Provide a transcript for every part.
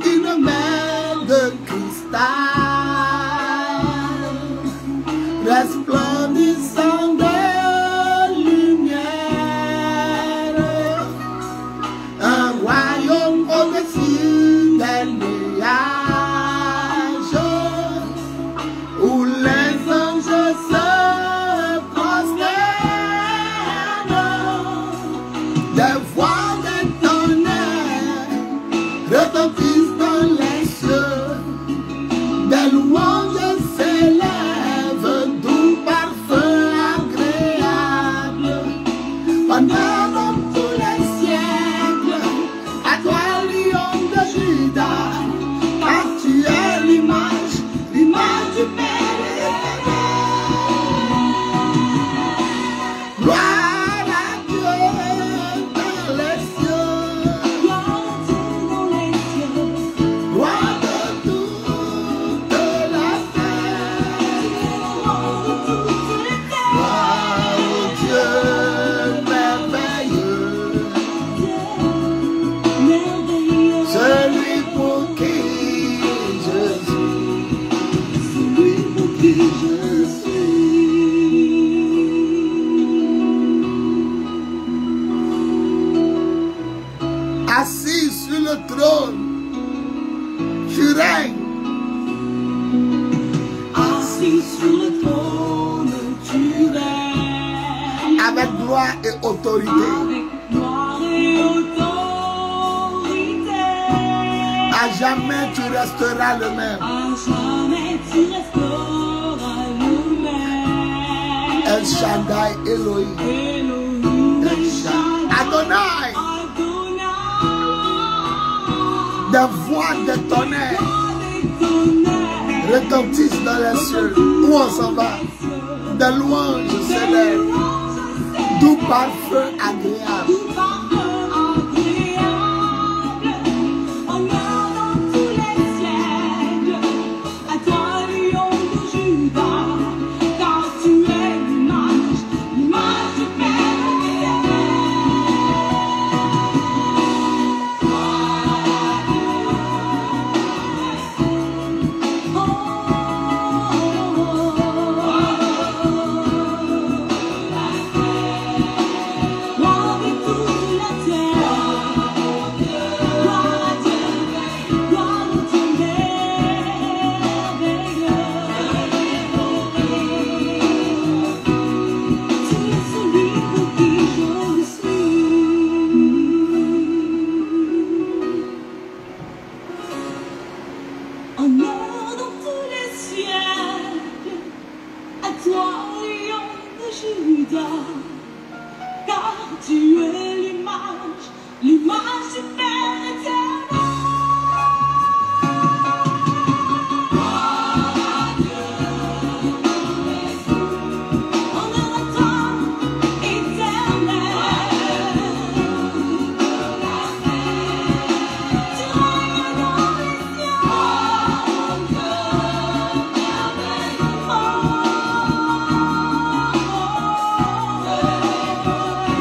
une mer de cristal, resplendissant de lumière, un royaume au-dessus des nuages, où les anges se prosternent, des voix de tonnerre retentissent dans les cieux, des louanges s'élèvent, doux parfum agréable, pendant tous les siècles, à toi lion de Juda, car tu es l'image du Père éternel. Gloire à Dieu dans les cieux, roi de toute la terre. Gloire au Dieu merveilleux, celui pour qui je suis, celui pour qui je suis. Assis sur le trône, tu règnes. Assis sur le trône, tu règnes. Avec gloire et autorité. Avec gloire et autorité. À jamais tu resteras le même. À jamais tu resteras le même. El Shaddai Elohim. Elohim, El Shaddai Adonai. Adonai. Des voix de tonnerre retentissent dans les cieux. Où on s'en va? Des louanges s'élèvent, doux parfum agréable.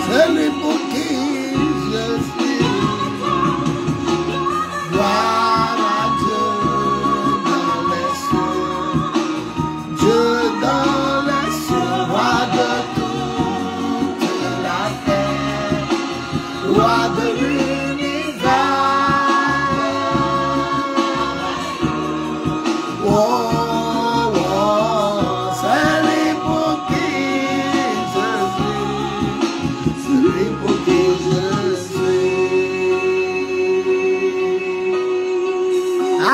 Celui pour qui je suis. Gloire à Dieu dans les cieux. Dieu dans les cieux, roi de toute la terre, roi de l'univers. Oh, oh, celui pour qui je suis. Celui pour qui je suis.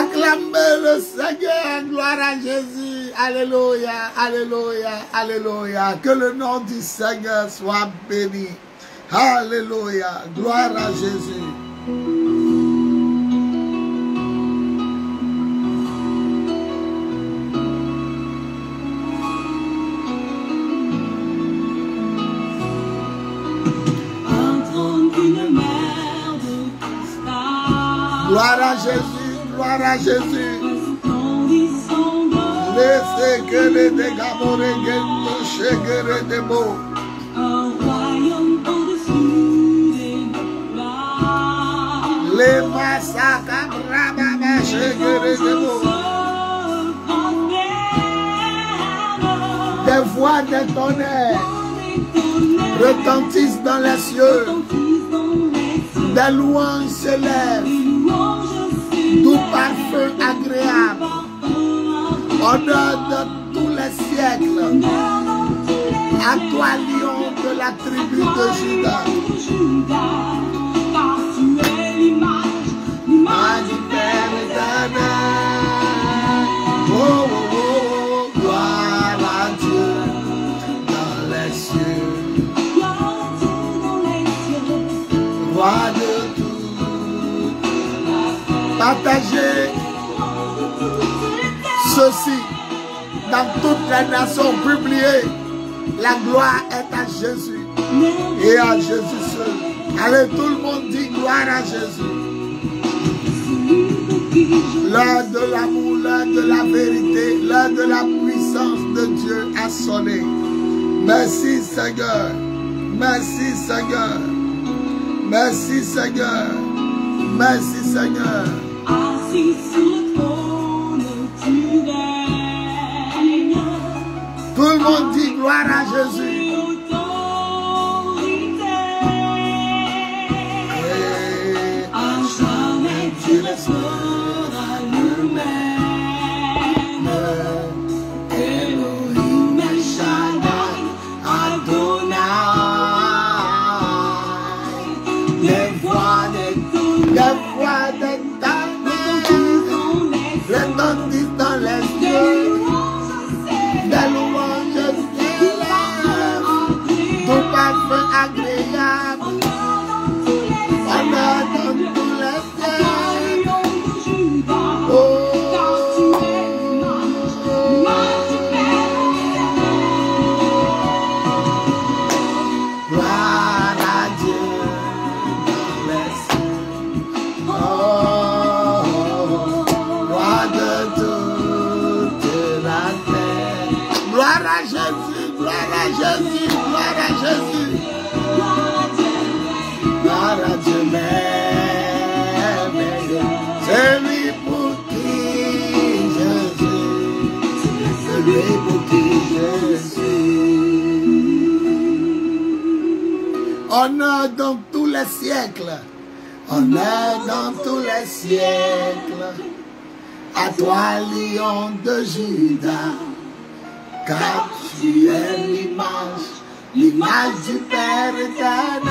Acclamez le Seigneur, gloire à Jésus. Alléluia, alléluia, alléluia. Que le nom du Seigneur soit béni. Alléluia, gloire à Jésus. Gloire à Jésus, gloire à Jésus. Laissez que les dégâts chéguerez des mots. Un royaume au-dessus des nuages. Les massacres, Des voix de tonnerre retentissent dans les cieux. Des louanges s'élèvent. Doux parfum agréable. Honneur de tous les siècles. À toi, lion de la tribu de Juda. Car tu es l'image du Père éternel. Oh, oh, oh, oh, gloire à Dieu dans les cieux. Roi de tout. Partagez ceci dans toutes les nations. Publiez. La gloire est à Jésus et à Jésus seul. Allez, tout le monde dit gloire à Jésus. L'heure de l'amour, l'heure de la vérité, l'heure de la puissance de Dieu a sonné. Merci Seigneur. Merci Seigneur. Merci Seigneur. Merci Seigneur. Assis sur le trône, tu règnes. Tout le monde dit gloire à Jésus. À jamais tu resteras le même. Elohim El Shaddai, Adonai. Les voix des retentissent dans les cieux. Des louanges s'élèvent. Tout parfum agréable. Honneur dans tous les siècles. Oh, gloire à Dieu dans les cieux. Oh, roi de toute la terre. Gloire à Jésus, gloire à Jésus, gloire à Jésus. Gloire à Dieu même. C'est lui pour qui je suis. C'est lui pour qui je suis. Honneur dans tous les siècles. Honneur dans tous les siècles. À toi, lion de Juda. Car tu es l'image du Père éternel.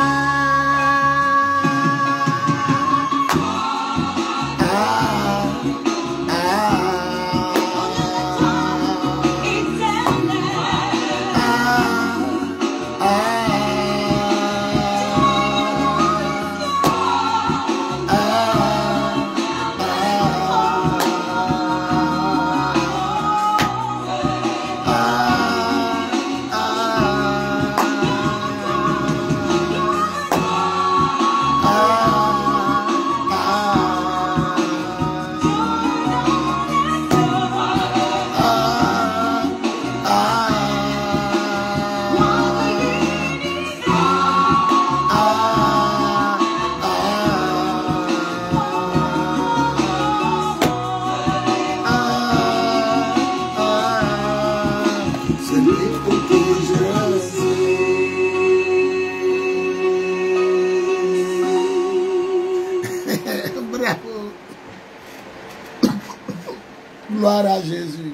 Gloire à Jésus.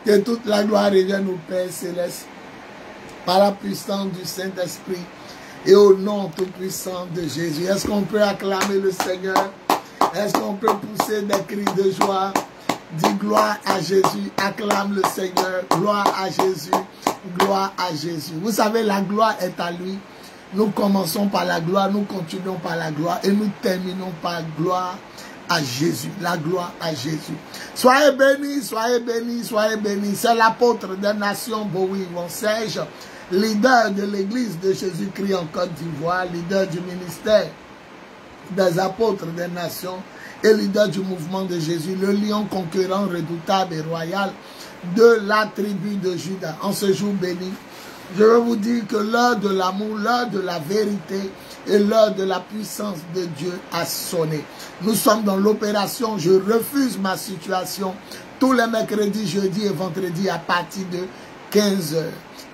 Que toute la gloire revienne au Père Céleste par la puissance du Saint-Esprit et au nom tout-puissant de Jésus. Est-ce qu'on peut acclamer le Seigneur? Est-ce qu'on peut pousser des cris de joie? Dis gloire à Jésus, acclame le Seigneur, gloire à Jésus, gloire à Jésus. Vous savez, la gloire est à lui. Nous commençons par la gloire, nous continuons par la gloire et nous terminons par gloire à Jésus, la gloire à Jésus. Soyez bénis, soyez bénis, soyez bénis. C'est l'apôtre des nations, Bowie Serge, leader de l'église de Jésus-Christ en Côte d'Ivoire, leader du ministère des apôtres des nations et leader du mouvement de Jésus, le lion conquérant, redoutable et royal de la tribu de Juda. En ce jour béni, Je veux vous dire que l'heure de l'amour, l'heure de la vérité et l'heure de la puissance de Dieu a sonné. Nous sommes dans l'opération « Je refuse ma situation » tous les mercredis, jeudis et vendredis à partir de 15 h.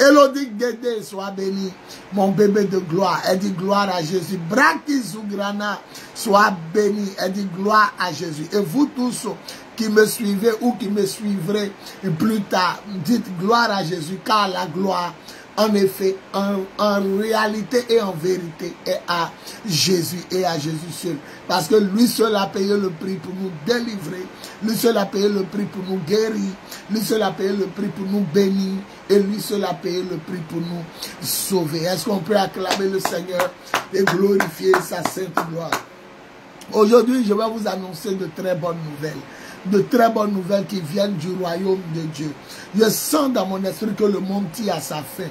Elodie Dédé, sois béni, mon bébé de gloire. Elle dit gloire à Jésus. Braki Zougrana, sois béni. Elle dit gloire à Jésus. Et vous tous qui me suivez ou qui me suivrez plus tard, dites gloire à Jésus, car la gloire, en effet, en réalité et en vérité, est à Jésus et à Jésus seul. Parce que lui seul a payé le prix pour nous délivrer. Lui seul a payé le prix pour nous guérir. Lui seul a payé le prix pour nous bénir. Et lui seul a payé le prix pour nous sauver. Est-ce qu'on peut acclamer le Seigneur et glorifier sa sainte gloire? Aujourd'hui, je vais vous annoncer de très bonnes nouvelles. De très bonnes nouvelles qui viennent du royaume de Dieu. Je sens dans mon esprit que le monde tire à sa fin.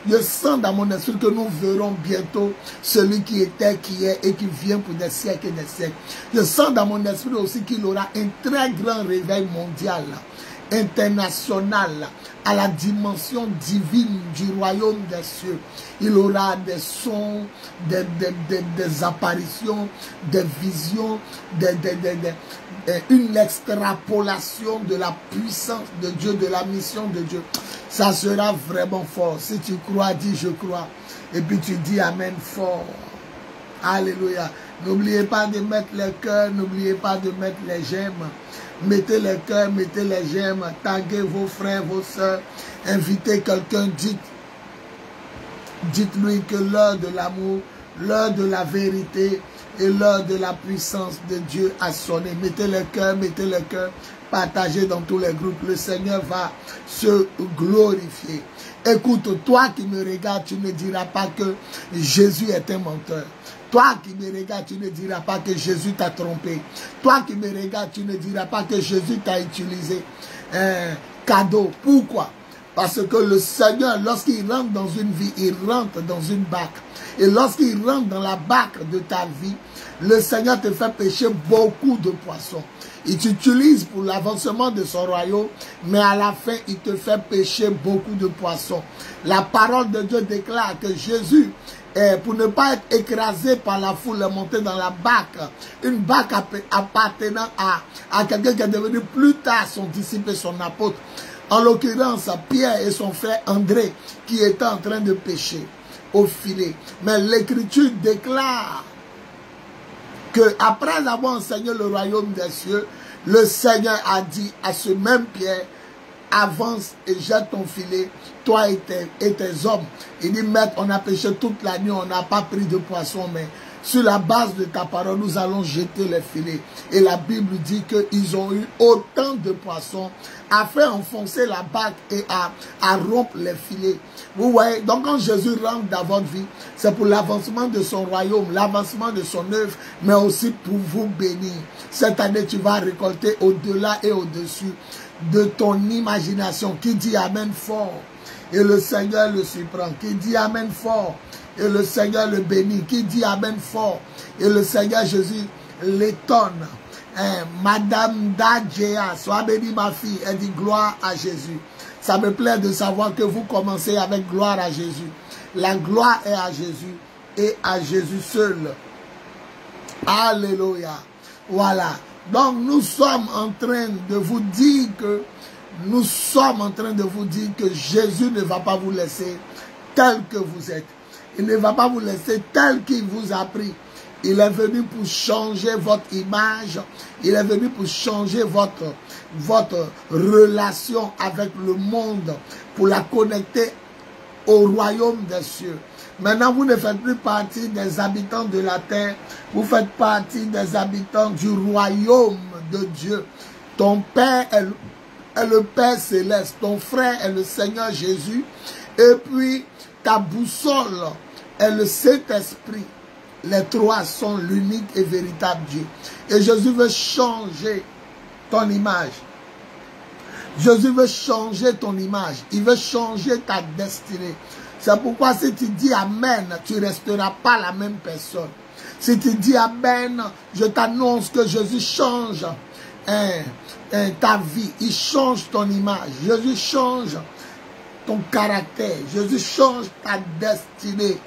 Je sens dans mon esprit que nous verrons bientôt celui qui était, qui est et qui vient pour des siècles et des siècles. Je sens dans mon esprit aussi qu'il aura un très grand réveil mondial, international, à la dimension divine du royaume des cieux. Il aura des sons, des apparitions, des visions, une extrapolation de la puissance de Dieu, de la mission de Dieu. Ça sera vraiment fort. Si tu crois, dis je crois. Et puis tu dis amen fort. Alléluia. N'oubliez pas de mettre les cœurs, n'oubliez pas de mettre les j'aime. Mettez les cœurs, mettez les j'aime. Taguez vos frères, vos soeurs. Invitez quelqu'un, dites-lui que l'heure de l'amour, l'heure de la vérité et l'heure de la puissance de Dieu a sonné. Mettez le cœur, partagez dans tous les groupes. Le Seigneur va se glorifier. Écoute, toi qui me regardes, tu ne diras pas que Jésus est un menteur. Toi qui me regardes, tu ne diras pas que Jésus t'a trompé. Toi qui me regardes, tu ne diras pas que Jésus t'a utilisé un cadeau. Pourquoi? Parce que le Seigneur, lorsqu'il rentre dans une vie, il rentre dans une barque. Et lorsqu'il rentre dans la barque de ta vie, le Seigneur te fait pêcher beaucoup de poissons. Il t'utilise pour l'avancement de son royaume, mais à la fin, il te fait pêcher beaucoup de poissons. La parole de Dieu déclare que Jésus, pour ne pas être écrasé par la foule, est monté dans la barque. Une barque appartenant à quelqu'un qui est devenu plus tard son disciple et son apôtre. En l'occurrence, Pierre et son frère André, qui étaient en train de pêcher au filet. Mais l'Écriture déclare que après avoir enseigné le royaume des cieux, le Seigneur a dit à ce même Pierre, avance et jette ton filet, toi et tes hommes. Il dit, maître, on a pêché toute la nuit, on n'a pas pris de poisson, mais sur la base de ta parole, nous allons jeter les filets. Et la Bible dit qu'ils ont eu autant de poissons à faire enfoncer la barque et à rompre les filets. Vous voyez, donc quand Jésus rentre dans votre vie, c'est pour l'avancement de son royaume, l'avancement de son œuvre, mais aussi pour vous bénir. Cette année, tu vas récolter au-delà et au-dessus de ton imagination. Qui dit amen fort? Et le Seigneur le surprend. Qui dit amen fort? Et le Seigneur le bénit. Qui dit amen fort? Et le Seigneur Jésus l'étonne. Madame Dadjea, sois bénie ma fille. Elle dit gloire à Jésus. Ça me plaît de savoir que vous commencez avec gloire à Jésus. La gloire est à Jésus et à Jésus seul. Alléluia. Voilà. Donc nous sommes en train de vous dire que Jésus ne va pas vous laisser tel que vous êtes. Il ne va pas vous laisser tel qu'il vous a pris. Il est venu pour changer votre image. Il est venu pour changer votre relation avec le monde, pour la connecter au royaume des cieux. Maintenant, vous ne faites plus partie des habitants de la terre. Vous faites partie des habitants du royaume de Dieu. Ton Père est le Père céleste. Ton frère est le Seigneur Jésus. Et puis, ta boussole est le Saint-Esprit. Les trois sont l'unique et véritable Dieu. Et Jésus veut changer ton image. Jésus veut changer ton image. Il veut changer ta destinée. C'est pourquoi si tu dis Amen, tu ne resteras pas la même personne. Si tu dis Amen, je t'annonce que Jésus change ta vie. Il change ton image. Jésus change ton caractère. Jésus change ta destinée.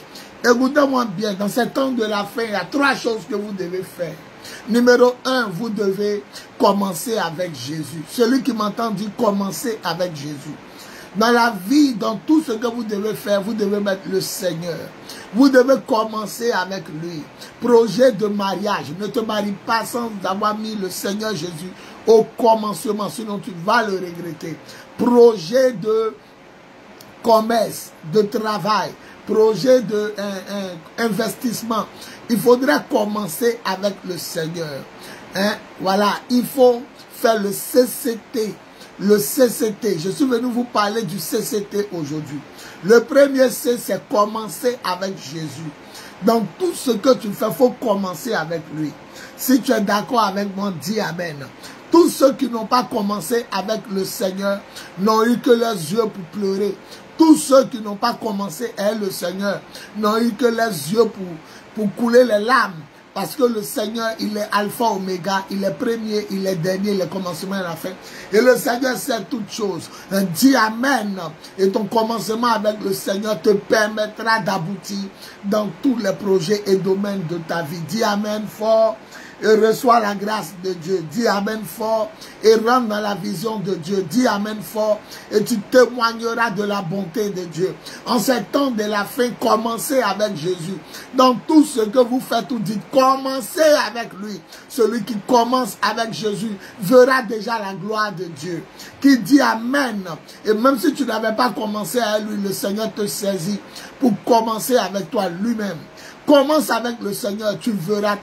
Écoutez-moi bien, dans ces temps de la fin, il y a 3 choses que vous devez faire. Numéro 1, vous devez commencer avec Jésus. Celui qui m'entend dit commencer avec Jésus. Dans la vie, dans tout ce que vous devez faire, vous devez mettre le Seigneur. Vous devez commencer avec lui. Projet de mariage. Ne te marie pas sans avoir mis le Seigneur Jésus au commencement, sinon tu vas le regretter. Projet de commerce, de travail, projet d'investissement. Il faudrait commencer avec le Seigneur. Hein? Voilà, il faut faire le CCT. Le CCT, je suis venu vous parler du CCT aujourd'hui. Le premier C, c'est commencer avec Jésus. Dans tout ce que tu fais, il faut commencer avec lui. Si tu es d'accord avec moi, dis Amen. Tous ceux qui n'ont pas commencé avec le Seigneur n'ont eu que leurs yeux pour pleurer. Tous ceux qui n'ont pas commencé avec le Seigneur n'ont eu que leurs yeux pour couler les larmes. Parce que le Seigneur, il est alpha, oméga, il est premier, il est dernier, il est commencement et la fin. Et le Seigneur sait toutes choses. Dis Amen. Et ton commencement avec le Seigneur te permettra d'aboutir dans tous les projets et domaines de ta vie. Dis Amen fort. Et reçois la grâce de Dieu. Dis Amen fort et rentre dans la vision de Dieu. Dis Amen fort et tu témoigneras de la bonté de Dieu. En ce temps de la fin, commencez avec Jésus. Dans tout ce que vous faites, vous dites, commencez avec lui. Celui qui commence avec Jésus verra déjà la gloire de Dieu. Qui dit Amen. Et même si tu n'avais pas commencé avec lui, le Seigneur te saisit pour commencer avec toi lui-même. Commence avec le Seigneur, tu verras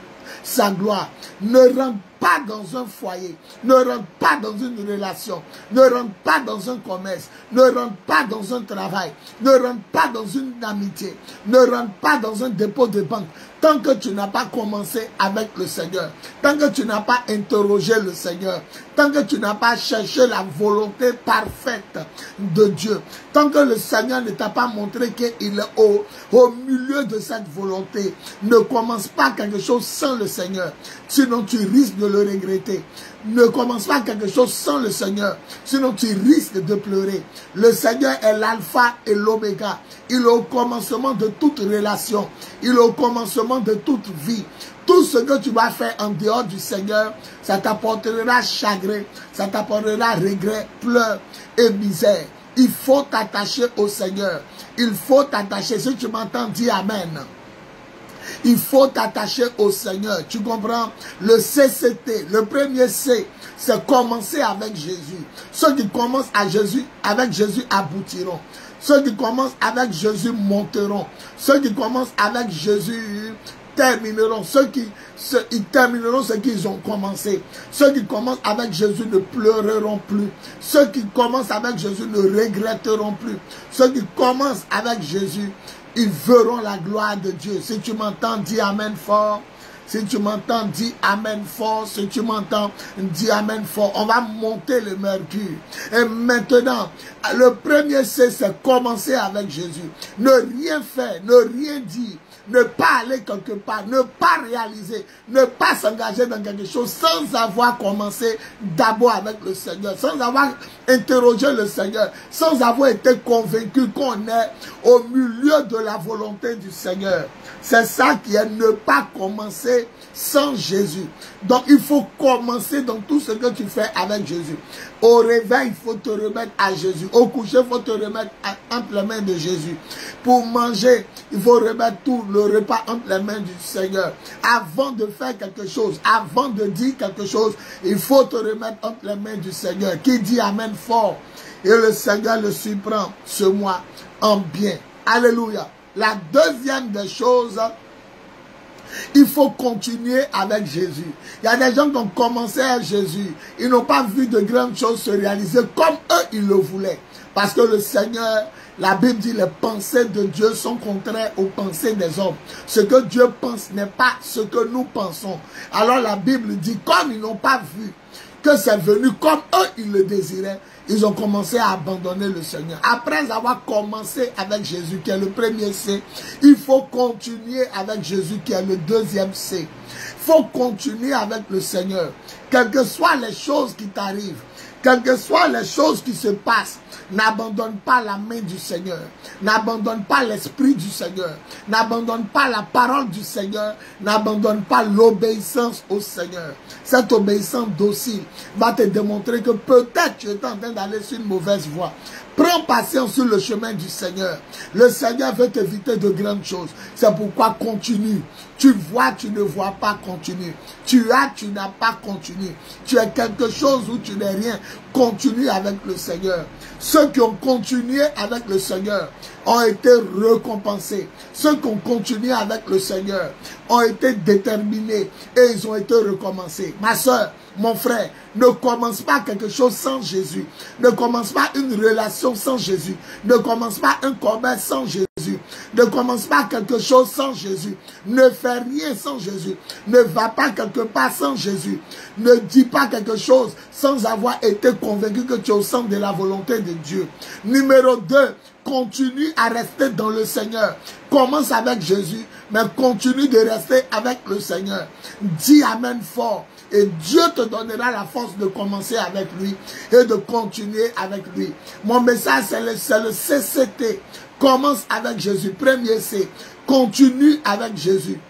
sa gloire. Ne rentre pas dans un foyer, ne rentre pas dans une relation, ne rentre pas dans un commerce, ne rentre pas dans un travail, ne rentre pas dans une amitié, ne rentre pas dans un dépôt de banque. Tant que tu n'as pas commencé avec le Seigneur, tant que tu n'as pas interrogé le Seigneur, tant que tu n'as pas cherché la volonté parfaite de Dieu, tant que le Seigneur ne t'a pas montré qu'il est au milieu de cette volonté, ne commence pas quelque chose sans le Seigneur, sinon tu risques de le regretter. Ne commence pas quelque chose sans le Seigneur, sinon tu risques de pleurer. Le Seigneur est l'alpha et l'oméga. Il est au commencement de toute relation. Il est au commencement de toute vie. Tout ce que tu vas faire en dehors du Seigneur, ça t'apportera chagrin, ça t'apportera regret, pleurs et misère. Il faut t'attacher au Seigneur. Il faut t'attacher. Si tu m'entends, dis Amen. Il faut t'attacher au Seigneur. Tu comprends? Le CCT, le premier C, c'est commencer avec Jésus. Ceux qui commencent avec Jésus aboutiront. Ceux qui commencent avec Jésus monteront. Ceux qui commencent avec Jésus termineront. Ils termineront ce qu'ils ont commencé. Ceux qui commencent avec Jésus ne pleureront plus. Ceux qui commencent avec Jésus ne regretteront plus. Ceux qui commencent avec Jésus, ils verront la gloire de Dieu. Si tu m'entends, dis Amen fort. Si tu m'entends, dis Amen fort. Si tu m'entends, dis Amen fort. On va monter le mercure. Et maintenant, le premier c'est commencer avec Jésus. Ne rien faire, ne rien dire. Ne pas aller quelque part, ne pas réaliser, ne pas s'engager dans quelque chose sans avoir commencé d'abord avec le Seigneur, sans avoir interrogé le Seigneur, sans avoir été convaincu qu'on est au milieu de la volonté du Seigneur. C'est ça qui est ne pas commencer sans Jésus. Donc il faut commencer dans tout ce que tu fais avec Jésus. Au réveil, il faut te remettre à Jésus. Au coucher, il faut te remettre entre les mains de Jésus. Pour manger, il faut remettre tout le repas entre les mains du Seigneur. Avant de faire quelque chose, avant de dire quelque chose, il faut te remettre entre les mains du Seigneur. Qui dit Amen fort? Et le Seigneur le surprend ce mois en bien. Alléluia. La deuxième des choses, il faut continuer avec Jésus. Il y a des gens qui ont commencé avec Jésus. Ils n'ont pas vu de grandes choses se réaliser comme eux, ils le voulaient. Parce que le Seigneur, la Bible dit, les pensées de Dieu sont contraires aux pensées des hommes. Ce que Dieu pense n'est pas ce que nous pensons. Alors la Bible dit, comme ils n'ont pas vu que c'est venu comme eux, ils le désiraient, ils ont commencé à abandonner le Seigneur. Après avoir commencé avec Jésus, qui est le premier C, il faut continuer avec Jésus, qui est le deuxième C. Il faut continuer avec le Seigneur. quelles que soient les choses qui t'arrivent, quelles que soient les choses qui se passent, n'abandonne pas la main du Seigneur, n'abandonne pas l'esprit du Seigneur, n'abandonne pas la parole du Seigneur, n'abandonne pas l'obéissance au Seigneur. Cette obéissance docile va te démontrer que peut-être tu es en train d'aller sur une mauvaise voie. Prends patience sur le chemin du Seigneur. Le Seigneur veut t'éviter de grandes choses. C'est pourquoi continue. Tu vois, tu ne vois pas, continue. Tu as, tu n'as pas, continue. Tu es quelque chose ou tu n'es rien. Continue avec le Seigneur. Ceux qui ont continué avec le Seigneur ont été récompensés. Ceux qui ont continué avec le Seigneur ont été déterminés et ils ont été récompensés. Ma soeur, mon frère, ne commence pas quelque chose sans Jésus. Ne commence pas une relation sans Jésus. Ne commence pas un commerce sans Jésus. Ne commence pas quelque chose sans Jésus. Ne fais rien sans Jésus. Ne va pas quelque part sans Jésus. Ne dis pas quelque chose sans avoir été convaincu que tu es au centre de la volonté de Dieu. Numéro 2, continue à rester dans le Seigneur. Commence avec Jésus, mais continue de rester avec le Seigneur. Dis Amen fort. Et Dieu te donnera la force de commencer avec lui et de continuer avec lui. Mon message, c'est le CCT. Commence avec Jésus. Premier C. Continue avec Jésus.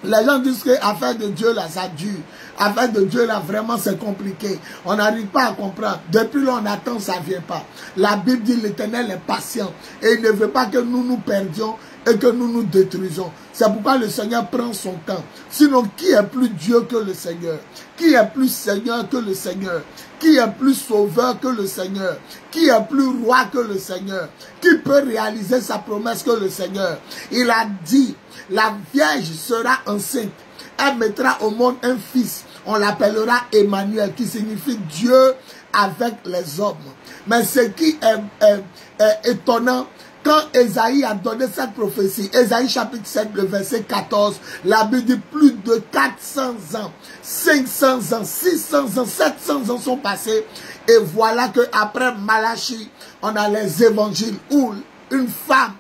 Les gens disent que l'affaire de Dieu, là, ça dure. L'affaire de Dieu, là, vraiment, c'est compliqué. On n'arrive pas à comprendre. Depuis là, on attend, ça ne vient pas. La Bible dit l'Éternel est patient. Et il ne veut pas que nous nous perdions et que nous nous détruisons. C'est pourquoi le Seigneur prend son temps. Sinon, qui est plus Dieu que le Seigneur? Qui est plus Seigneur que le Seigneur? Qui est plus sauveur que le Seigneur? Qui est plus roi que le Seigneur? Qui peut réaliser sa promesse que le Seigneur? Il a dit, la Vierge sera enceinte. Elle mettra au monde un fils. On l'appellera Emmanuel, qui signifie Dieu avec les hommes. Mais ce qui est étonnant, quand Ésaïe a donné cette prophétie, Ésaïe chapitre 7, le verset 14, la Bible dit plus de 400 ans, 500 ans, 600 ans, 700 ans sont passés. Et voilà qu'après Malachie, on a les évangiles où une femme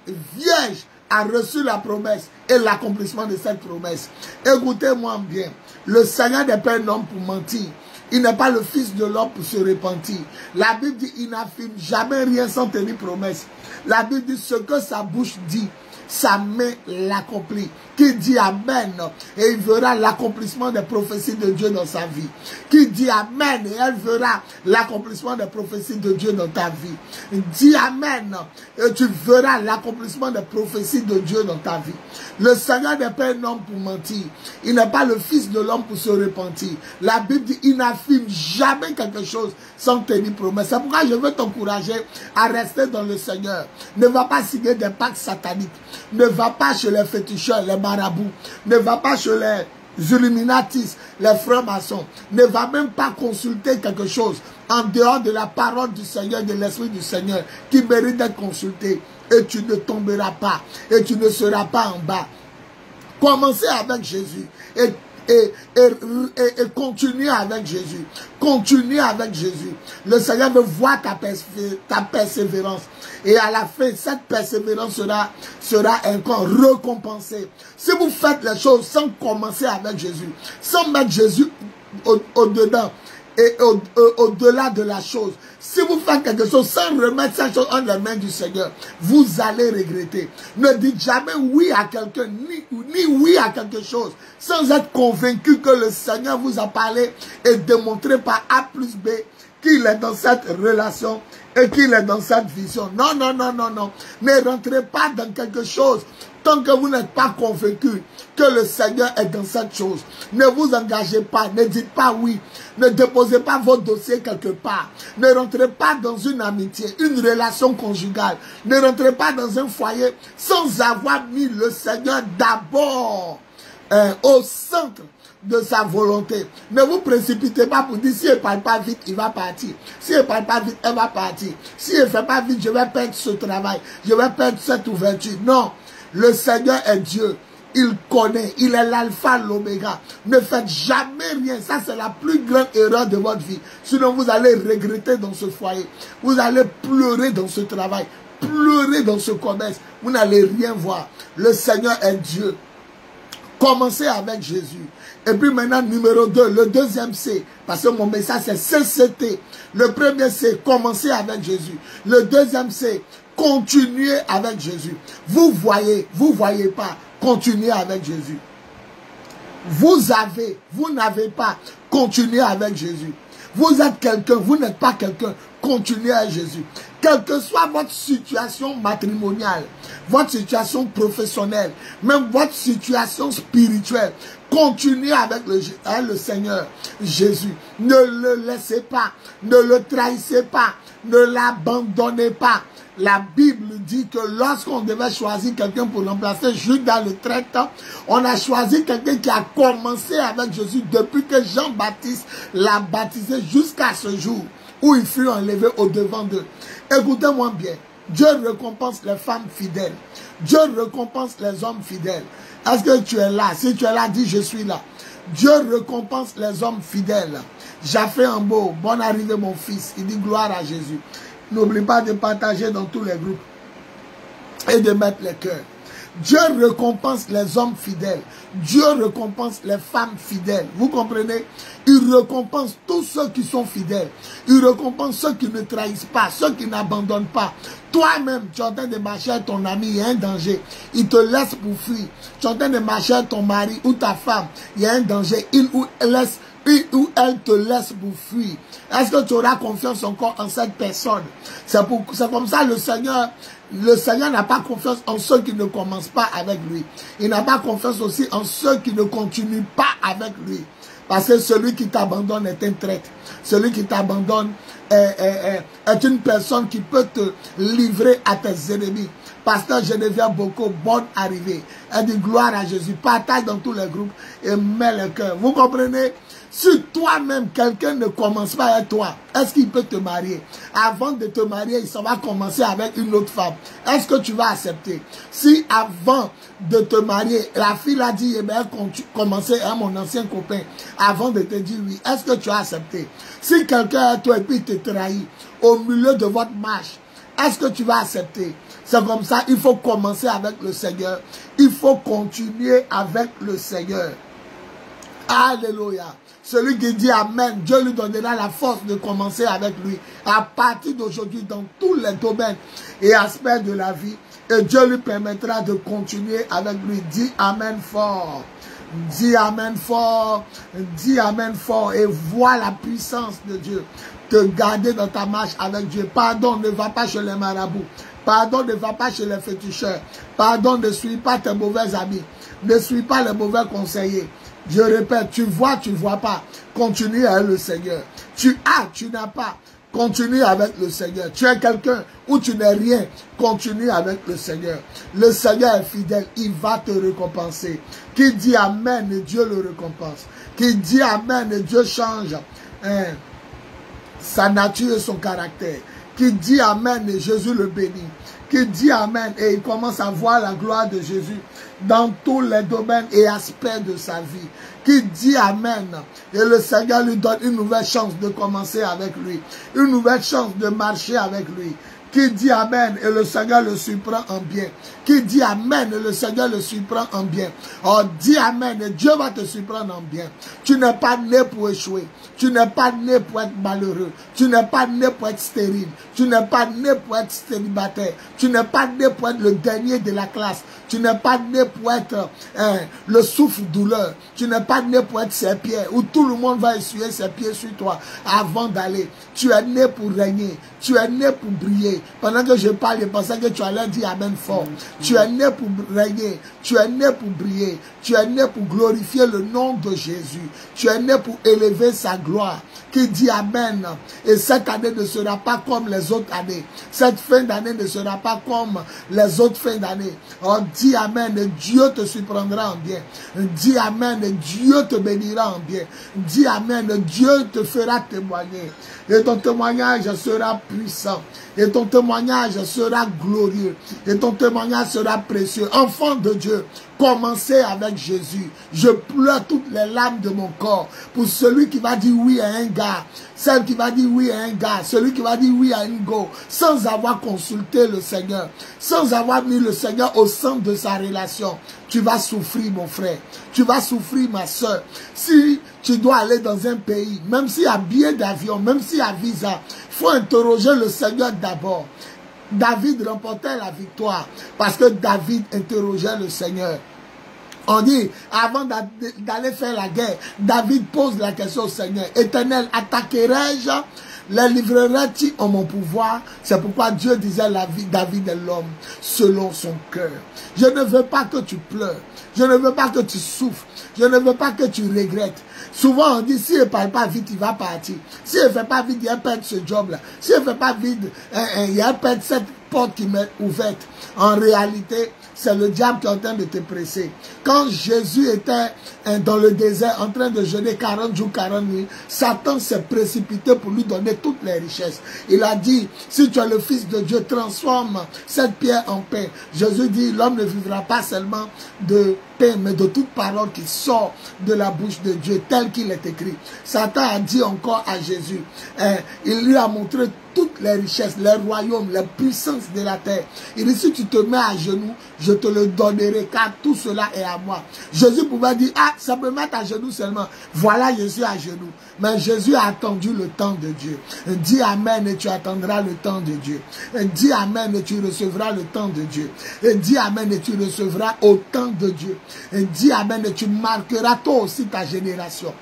vierge a reçu la promesse et l'accomplissement de cette promesse. Écoutez-moi bien, le Seigneur n'est pas un homme pour mentir. Il n'est pas le fils de l'homme pour se repentir. La Bible dit il n'affirme jamais rien sans tenir promesse. La Bible dit ce que sa bouche dit, sa main l'accomplit. Qui dit Amen et il verra l'accomplissement des prophéties de Dieu dans sa vie. Qui dit Amen et elle verra l'accomplissement des prophéties de Dieu dans ta vie. Dis Amen et tu verras l'accomplissement des prophéties de Dieu dans ta vie. Le Seigneur n'est pas un homme pour mentir. Il n'est pas le fils de l'homme pour se repentir. La Bible dit il n'affirme jamais quelque chose sans tenir promesse. C'est pourquoi je veux t'encourager à rester dans le Seigneur. Ne va pas signer des pactes sataniques. Ne va pas chez les féticheurs, les marabouts. Ne va pas chez les illuminatis, les francs-maçons. Ne va même pas consulter quelque chose en dehors de la parole du Seigneur, de l'Esprit du Seigneur, qui mérite d'être consulté. Et tu ne tomberas pas. Et tu ne seras pas en bas. Commencez avec Jésus. Et continuer avec Jésus. Continuer avec Jésus. Le Seigneur veut voir ta persévérance. Et à la fin, cette persévérance sera encore récompensée. Si vous faites les choses sans commencer avec Jésus, sans mettre Jésus au-dedans et au-delà de la chose, si vous faites quelque chose sans remettre cette chose entre les mains du Seigneur, vous allez regretter. Ne dites jamais oui à quelqu'un, ni oui à quelque chose, sans être convaincu que le Seigneur vous a parlé et démontré par A plus B qu'il est dans cette relation et qu'il est dans cette vision. Non, non, non, non, non. Ne rentrez pas dans quelque chose tant que vous n'êtes pas convaincu que le Seigneur est dans cette chose. Ne vous engagez pas, ne dites pas oui. Ne déposez pas votre dossier quelque part. Ne rentrez pas dans une amitié, une relation conjugale. Ne rentrez pas dans un foyer sans avoir mis le Seigneur d'abord au centre de sa volonté. Ne vous précipitez pas pour dire si elle ne parle pas vite, il va partir. Si elle ne parle pas vite, elle va partir. Si elle ne fait pas vite, je vais perdre ce travail. Je vais perdre cette ouverture. Non. Le Seigneur est Dieu. Il connaît. Il est l'alpha, l'oméga. Ne faites jamais rien. Ça, c'est la plus grande erreur de votre vie. Sinon, vous allez regretter dans ce foyer. Vous allez pleurer dans ce travail. Pleurer dans ce commerce. Vous n'allez rien voir. Le Seigneur est Dieu. Commencez avec Jésus. Et puis maintenant, numéro 2, le deuxième C, parce que mon message c'est CCT. Le premier C, commencez avec Jésus. Le deuxième C, continuez avec Jésus. Vous voyez pas, continuez avec Jésus. Vous n'avez pas, continuez avec Jésus. Vous êtes quelqu'un, vous n'êtes pas quelqu'un, continuez avec Jésus. Quelle que soit votre situation matrimoniale, votre situation professionnelle, même votre situation spirituelle, continuez avec le Seigneur Jésus. Ne le laissez pas, ne le trahissez pas, ne l'abandonnez pas. La Bible dit que lorsqu'on devait choisir quelqu'un pour remplacer Judas dans le traitement, on a choisi quelqu'un qui a commencé avec Jésus depuis que Jean-Baptiste l'a baptisé jusqu'à ce jour où il fut enlevé au devant d'eux. Écoutez-moi bien, Dieu récompense les femmes fidèles. Dieu récompense les hommes fidèles. Est-ce que tu es là? Si tu es là, dis je suis là. Dieu récompense les hommes fidèles. J'ai un beau, bonne arrivée mon fils. Il dit gloire à Jésus. N'oublie pas de partager dans tous les groupes et de mettre les cœurs. Dieu récompense les hommes fidèles. Dieu récompense les femmes fidèles. Vous comprenez? Il récompense tous ceux qui sont fidèles. Il récompense ceux qui ne trahissent pas, ceux qui n'abandonnent pas. Toi-même, tu es en train de marcher avec ton ami, il y a un danger. Il te laisse pour fuir. Tu es en train de marcher avec ton mari ou ta femme, il y a un danger. Il ou elle te laisse pour fuir. Est-ce que tu auras confiance encore en cette personne? C'est comme ça le Seigneur n'a pas confiance en ceux qui ne commencent pas avec lui. Il n'a pas confiance aussi en ceux qui ne continuent pas avec lui. Parce que celui qui t'abandonne est un traître. Celui qui t'abandonne est une personne qui peut te livrer à tes ennemis. Pasteur Geneviève Boko, bonne arrivée. Elle dit gloire à Jésus. Partage dans tous les groupes et mets le cœur. Vous comprenez? Si toi-même, quelqu'un ne commence pas avec toi, est-ce qu'il peut te marier? Avant de te marier, il s'en va commencer avec une autre femme. Est-ce que tu vas accepter? Si avant de te marier, la fille a dit, eh bien, commencer à mon ancien copain, avant de te dire oui, est-ce que tu as accepté? Si quelqu'un est toi et puis il te trahit au milieu de votre marche, est-ce que tu vas accepter? C'est comme ça, il faut commencer avec le Seigneur. Il faut continuer avec le Seigneur. Alléluia. Celui qui dit Amen, Dieu lui donnera la force de commencer avec lui à partir d'aujourd'hui dans tous les domaines et aspects de la vie. Et Dieu lui permettra de continuer avec lui. Dis Amen fort. Dis Amen fort. Dis Amen fort. Et vois la puissance de Dieu te garder dans ta marche avec Dieu. Pardon, ne va pas chez les marabouts. Pardon, ne va pas chez les féticheurs. Pardon, ne suis pas tes mauvais amis. Ne suis pas les mauvais conseillers. Je répète, tu vois pas. Continue avec le Seigneur. Tu as, tu n'as pas. Continue avec le Seigneur. Tu es quelqu'un ou tu n'es rien. Continue avec le Seigneur. Le Seigneur est fidèle. Il va te récompenser. Qui dit Amen et Dieu le récompense. Qui dit Amen et Dieu change sa nature et son caractère. Qui dit Amen et Jésus le bénit. Qui dit Amen et il commence à voir la gloire de Jésus dans tous les domaines et aspects de sa vie. Qui dit Amen et le Seigneur lui donne une nouvelle chance de commencer avec lui. Une nouvelle chance de marcher avec lui. Qui dit Amen et le Seigneur le surprend en bien. Qui dit Amen et le Seigneur le surprend en bien. Oh, dis Amen et Dieu va te surprendre en bien. Tu n'es pas né pour échouer. Tu n'es pas né pour être malheureux. Tu n'es pas né pour être stérile. Tu n'es pas né pour être célibataire. Tu n'es pas né pour être le dernier de la classe. Tu n'es pas né pour être le souffle-douleur. Tu n'es pas né pour être ses pieds, où tout le monde va essuyer ses pieds sur toi avant d'aller. Tu es né pour régner. Tu es né pour briller. Pendant que je parle, je pensais que tu allais dire Amen fort. Tu es né pour régner. Tu es né pour briller. Tu es né pour glorifier le nom de Jésus. Tu es né pour élever sa gloire. Qui dit Amen. Et cette année ne sera pas comme les autres années. Cette fin d'année ne sera pas comme les autres fins d'année. Oh, dis Amen et Dieu te surprendra en bien. Dis Amen et Dieu te bénira en bien. Dis Amen et Dieu te fera témoigner. Et ton témoignage sera puissant. Et ton témoignage sera glorieux. Et ton témoignage sera précieux. Enfant de Dieu, commencez avec Jésus. Je pleure toutes les larmes de mon corps pour celui qui va dire oui à un gars, celle qui va dire oui à un gars, celui qui va dire oui à une go, sans avoir consulté le Seigneur, sans avoir mis le Seigneur au centre de sa relation. Tu vas souffrir, mon frère. Tu vas souffrir, ma soeur. Si tu dois aller dans un pays, même s'il y a billet d'avion, même s'il y a visa, il faut interroger le Seigneur d'abord. David remportait la victoire parce que David interrogeait le Seigneur. On dit, avant d'aller faire la guerre, David pose la question au Seigneur. Éternel, attaquerai-je? Les livrerai-tu en mon pouvoir? C'est pourquoi Dieu disait David est l'homme selon son cœur. Je ne veux pas que tu pleures. Je ne veux pas que tu souffres. Je ne veux pas que tu regrettes. Souvent on dit, si il ne parle pas vite, il va partir. Si il ne fait pas vite, il va perdre ce job-là. Si il ne fait pas vite, il va perdre cette porte qui m'est ouverte. En réalité, c'est le diable qui est en train de te presser. Quand Jésus était dans le désert en train de jeûner 40 jours, 40 nuits, Satan s'est précipité pour lui donner toutes les richesses. Il a dit, si tu es le Fils de Dieu, transforme cette pierre en pain. Jésus dit, l'homme ne vivra pas seulement de pain, mais de toute parole qui sort de la bouche de Dieu, tel qu'il est écrit. Satan a dit encore à Jésus, il lui a montré toutes les richesses, les royaumes, les puissances de la terre. Il dit, si tu te mets à genoux, je te le donnerai, car tout cela est à moi. Jésus pouvait dire, ah, ça peut mettre à genoux seulement. Voilà, je suis à genoux. Mais Jésus a attendu le temps de Dieu. Dis amen et tu attendras le temps de Dieu. Dis amen et tu recevras le temps de Dieu. Dis amen et tu recevras au temps de Dieu. Dis amen et tu marqueras toi aussi ta génération.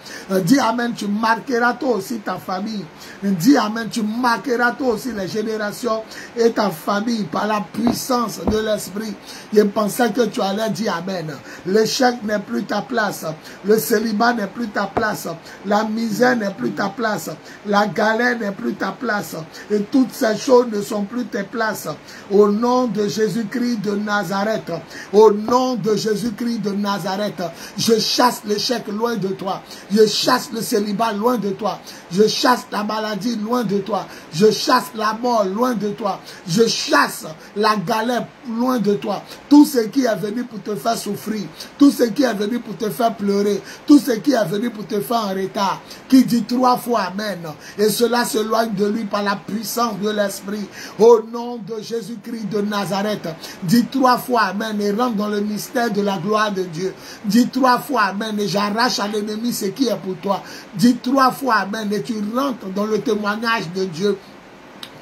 Dis amen, tu marqueras toi aussi ta famille. Dis amen, tu marqueras toi aussi les générations et ta famille par la puissance de l'esprit. Je pensais que tu allais dire amen. L'échec n'est plus ta place. Le célibat n'est plus ta place. La misère n'est plus ta place. La galère n'est plus ta place. Et toutes ces choses ne sont plus tes places. Au nom de Jésus-Christ de Nazareth. Au nom de Jésus-Christ de Nazareth. Je chasse l'échec loin de toi. Je chasse le célibat loin de toi. Je chasse la maladie loin de toi. Je chasse la mort loin de toi. Je chasse la galère loin de toi. Tout ce qui est venu pour te faire souffrir. Tout ce qui est venu pour te faire pleurer. Tout ce qui est venu pour te faire en retard. Qui dit 3 fois amen. Et cela s'éloigne de lui par la puissance de l'esprit. Au nom de Jésus-Christ de Nazareth. Dis 3 fois amen et rentre dans le mystère de la gloire de Dieu. Dis 3 fois amen et j'arrache à l'ennemi ce qui est pour toi. Dis 3 fois amen et tu rentres dans le témoignage de Dieu.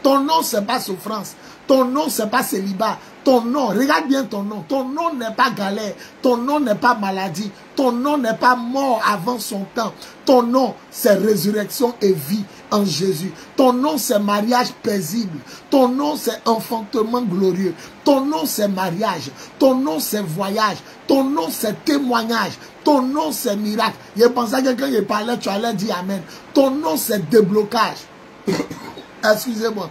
Ton nom, c'est pas souffrance. Ton nom, c'est pas célibat. Ton nom, regarde bien ton nom. Ton nom n'est pas galère. Ton nom n'est pas maladie. Ton nom n'est pas mort avant son temps. Ton nom, c'est résurrection et vie en Jésus. Ton nom, c'est mariage paisible. Ton nom, c'est enfantement glorieux. Ton nom, c'est mariage. Ton nom, c'est voyage. Ton nom, c'est témoignage. Ton nom, c'est miracle. Je pensais que quelqu'un qui parlait, tu allais dire amen. Ton nom, c'est déblocage. Excusez-moi.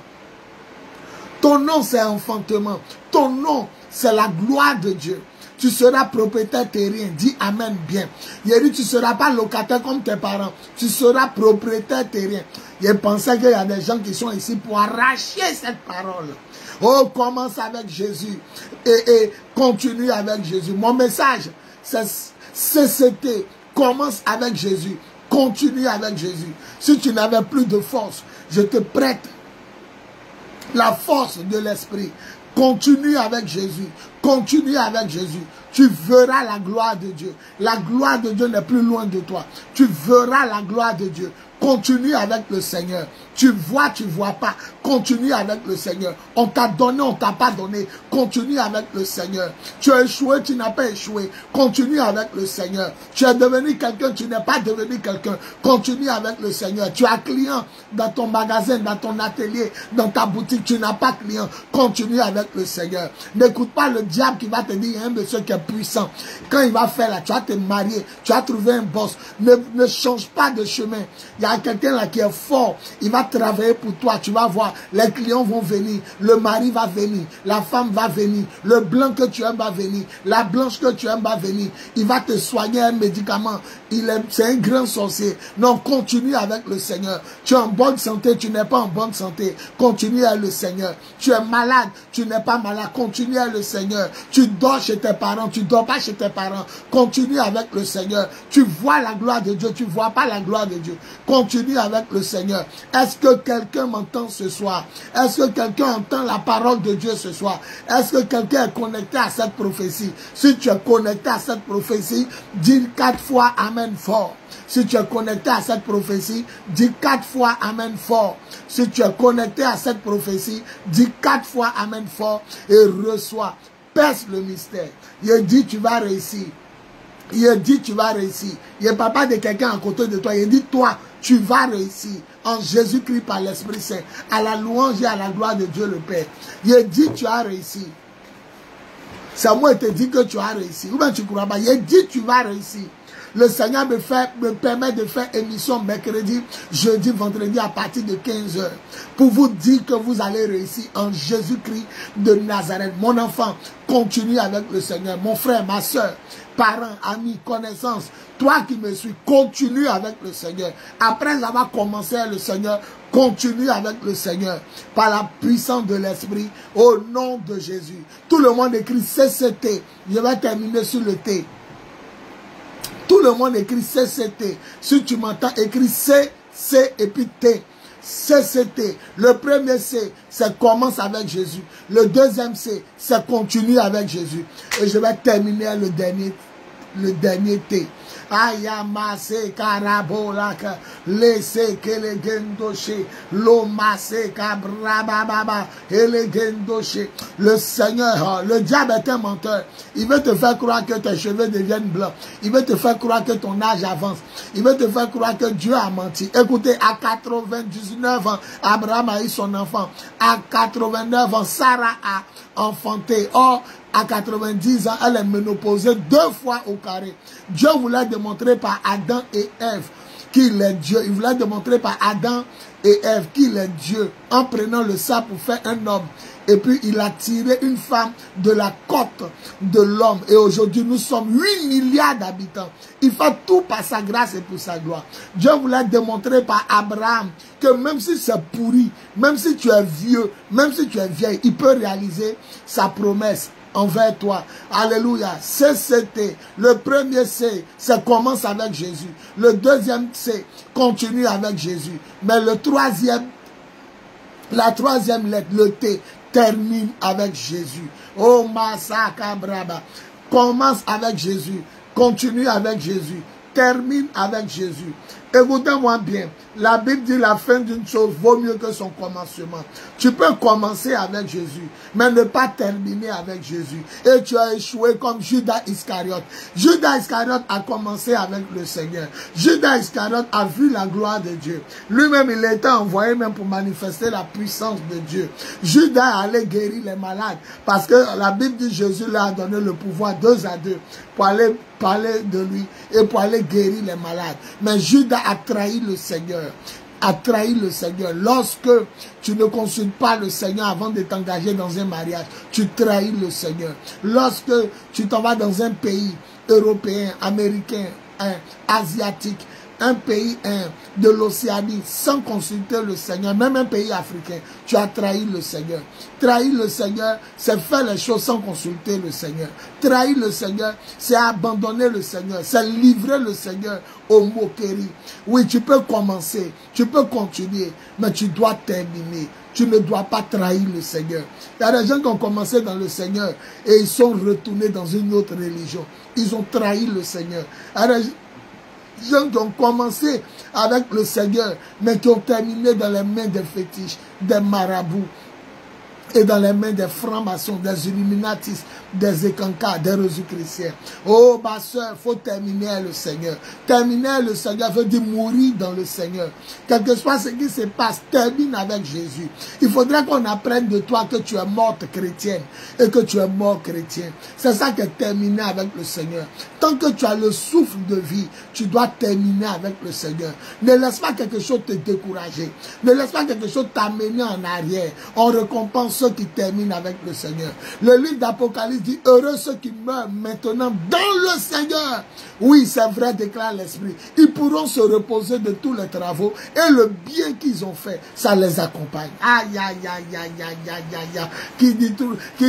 Ton nom, c'est enfantement. Ton nom, c'est la gloire de Dieu. Tu seras propriétaire terrien. Dis amen bien. Il dit, tu ne seras pas locataire comme tes parents. Tu seras propriétaire terrien. Je pensais qu'il y a des gens qui sont ici pour arracher cette parole. Oh, commence avec Jésus. Et continue avec Jésus. Mon message, c'est CCT. Commence avec Jésus. Continue avec Jésus. Si tu n'avais plus de force, je te prête la force de l'esprit. Continue avec Jésus. Continue avec Jésus. Tu verras la gloire de Dieu. La gloire de Dieu n'est plus loin de toi. Tu verras la gloire de Dieu. Continue avec le Seigneur. Tu vois pas. Continue avec le Seigneur. On t'a donné, on t'a pas donné. Continue avec le Seigneur. Tu as échoué, tu n'as pas échoué. Continue avec le Seigneur. Tu es devenu quelqu'un, tu n'es pas devenu quelqu'un. Continue avec le Seigneur. Tu as client dans ton magasin, dans ton atelier, dans ta boutique. Tu n'as pas client. Continue avec le Seigneur. N'écoute pas le diable qui va te dire, il y a un monsieur qui est puissant. Quand il va faire là, tu vas te marier. Tu vas trouver un boss. Ne change pas de chemin. Il y a quelqu'un là qui est fort, il va travailler pour toi, tu vas voir, les clients vont venir, le mari va venir, la femme va venir, le blanc que tu aimes va venir, la blanche que tu aimes va venir, il va te soigner un médicament, c'est un grand sorcier. Non, continue avec le Seigneur. Tu es en bonne santé, tu n'es pas en bonne santé, continue avec le Seigneur. Tu es malade, tu n'es pas malade, continue avec le Seigneur. Tu dors chez tes parents, tu dors pas chez tes parents, continue avec le Seigneur. Tu vois la gloire de Dieu, tu vois pas la gloire de Dieu, continue avec le Seigneur. Est-ce que quelqu'un m'entend ce soir? Est-ce que quelqu'un entend la parole de Dieu ce soir? Est-ce que quelqu'un est connecté à cette prophétie? Si tu es connecté à cette prophétie, dis 4 fois Amen fort. Si tu es connecté à cette prophétie, dis 4 fois Amen fort. Si tu es connecté à cette prophétie, dis 4 fois Amen fort et reçois. Perce le mystère. Il dit tu vas réussir. Il dit tu vas réussir. Il n'est pas de quelqu'un à côté de toi. Il dit toi, tu vas réussir. En Jésus-Christ par l'Esprit Saint. À la louange et à la gloire de Dieu le Père. Il dit tu as réussi. Samuel te dit que tu as réussi. Ou bien tu ne crois pas. Il dit tu vas réussir. Le Seigneur me permet de faire émission mercredi, jeudi, vendredi à partir de 15 h. Pour vous dire que vous allez réussir en Jésus-Christ de Nazareth. Mon enfant, continue avec le Seigneur. Mon frère, ma soeur, parents, amis, connaissances, toi qui me suis, continue avec le Seigneur. Après avoir commencé avec le Seigneur, continue avec le Seigneur. Par la puissance de l'Esprit, au nom de Jésus. Tout le monde écrit CCT. Je vais terminer sur le T. Tout le monde écrit CCT. Si tu m'entends, écris C, C et puis T. CCT. Le premier C, c'est commence avec Jésus. Le deuxième C, c'est continue avec Jésus. Et je vais terminer le dernier T. Ayamase karabolaka lese kelegendoshe lomase kabrababa elegendoshe. Le Seigneur, le diable est un menteur. Il veut te faire croire que tes cheveux deviennent blancs. Il veut te faire croire que ton âge avance. Il veut te faire croire que Dieu a menti. Écoutez, à 99 ans, Abraham a eu son enfant. À 89 ans, Sarah a enfanté. Or, à 90 ans, elle est ménopausée 2 fois au carré. Dieu voulait démontrer par Adam et Ève qu'il est Dieu. Il voulait démontrer par Adam et Ève qu'il est Dieu en prenant le sable pour faire un homme. Et puis il a tiré une femme de la côte de l'homme. Et aujourd'hui nous sommes 8 milliards d'habitants. Il fait tout par sa grâce et pour sa gloire. Dieu voulait démontrer par Abraham que même si c'est pourri, même si tu es vieux, même si tu es vieille, il peut réaliser sa promesse envers toi. Alléluia. CCT. Le premier C, c'est commence avec Jésus. Le deuxième C, continue avec Jésus. Mais le troisième, la troisième lettre, le T, termine avec Jésus. Oh, Masaka Braba. Commence avec Jésus. Continue avec Jésus. Termine avec Jésus. Écoutez-moi bien. La Bible dit la fin d'une chose vaut mieux que son commencement. Tu peux commencer avec Jésus, mais ne pas terminer avec Jésus. Et tu as échoué comme Judas Iscariote. Judas Iscariote a commencé avec le Seigneur. Judas Iscariote a vu la gloire de Dieu. Lui-même, il était envoyé même pour manifester la puissance de Dieu. Judas allait guérir les malades. Parce que la Bible dit Jésus leur a donné le pouvoir 2 à 2 pour aller parler de lui et pour aller guérir les malades. Mais Judas a trahi le Seigneur. A trahi le Seigneur. Lorsque tu ne consultes pas le Seigneur avant de t'engager dans un mariage, tu trahis le Seigneur. Lorsque tu t'en vas dans un pays européen, américain, asiatique, un pays de l'Océanie, sans consulter le Seigneur, même un pays africain, tu as trahi le Seigneur. Trahir le Seigneur, c'est faire les choses sans consulter le Seigneur. Trahir le Seigneur, c'est abandonner le Seigneur, c'est livrer le Seigneur aux moqueries. Oui, tu peux commencer, tu peux continuer, mais tu dois terminer. Tu ne dois pas trahir le Seigneur. Il y a des gens qui ont commencé dans le Seigneur et ils sont retournés dans une autre religion. Ils ont trahi le Seigneur. Il y a des gens qui ont commencé avec le Seigneur, mais qui ont terminé dans les mains des fétiches, des marabouts, et dans les mains des francs-maçons, des illuminatistes, des écancas, des Rosicruciens. Oh, ma soeur, il faut terminer le Seigneur. Terminer le Seigneur veut dire mourir dans le Seigneur. Quel que soit ce qui se passe, termine avec Jésus. Il faudrait qu'on apprenne de toi que tu es morte chrétienne et que tu es mort chrétien. C'est ça que terminer avec le Seigneur. Tant que tu as le souffle de vie, tu dois terminer avec le Seigneur. Ne laisse pas quelque chose te décourager. Ne laisse pas quelque chose t'amener en arrière. On récompense ceux qui terminent avec le Seigneur. Le livre d'Apocalypse dit, heureux ceux qui meurent maintenant dans le Seigneur. Oui, c'est vrai, déclare l'Esprit. Ils pourront se reposer de tous les travaux et le bien qu'ils ont fait, ça les accompagne. Aïe, aïe, aïe, aïe, aïe, aïe, aïe, aïe. Qui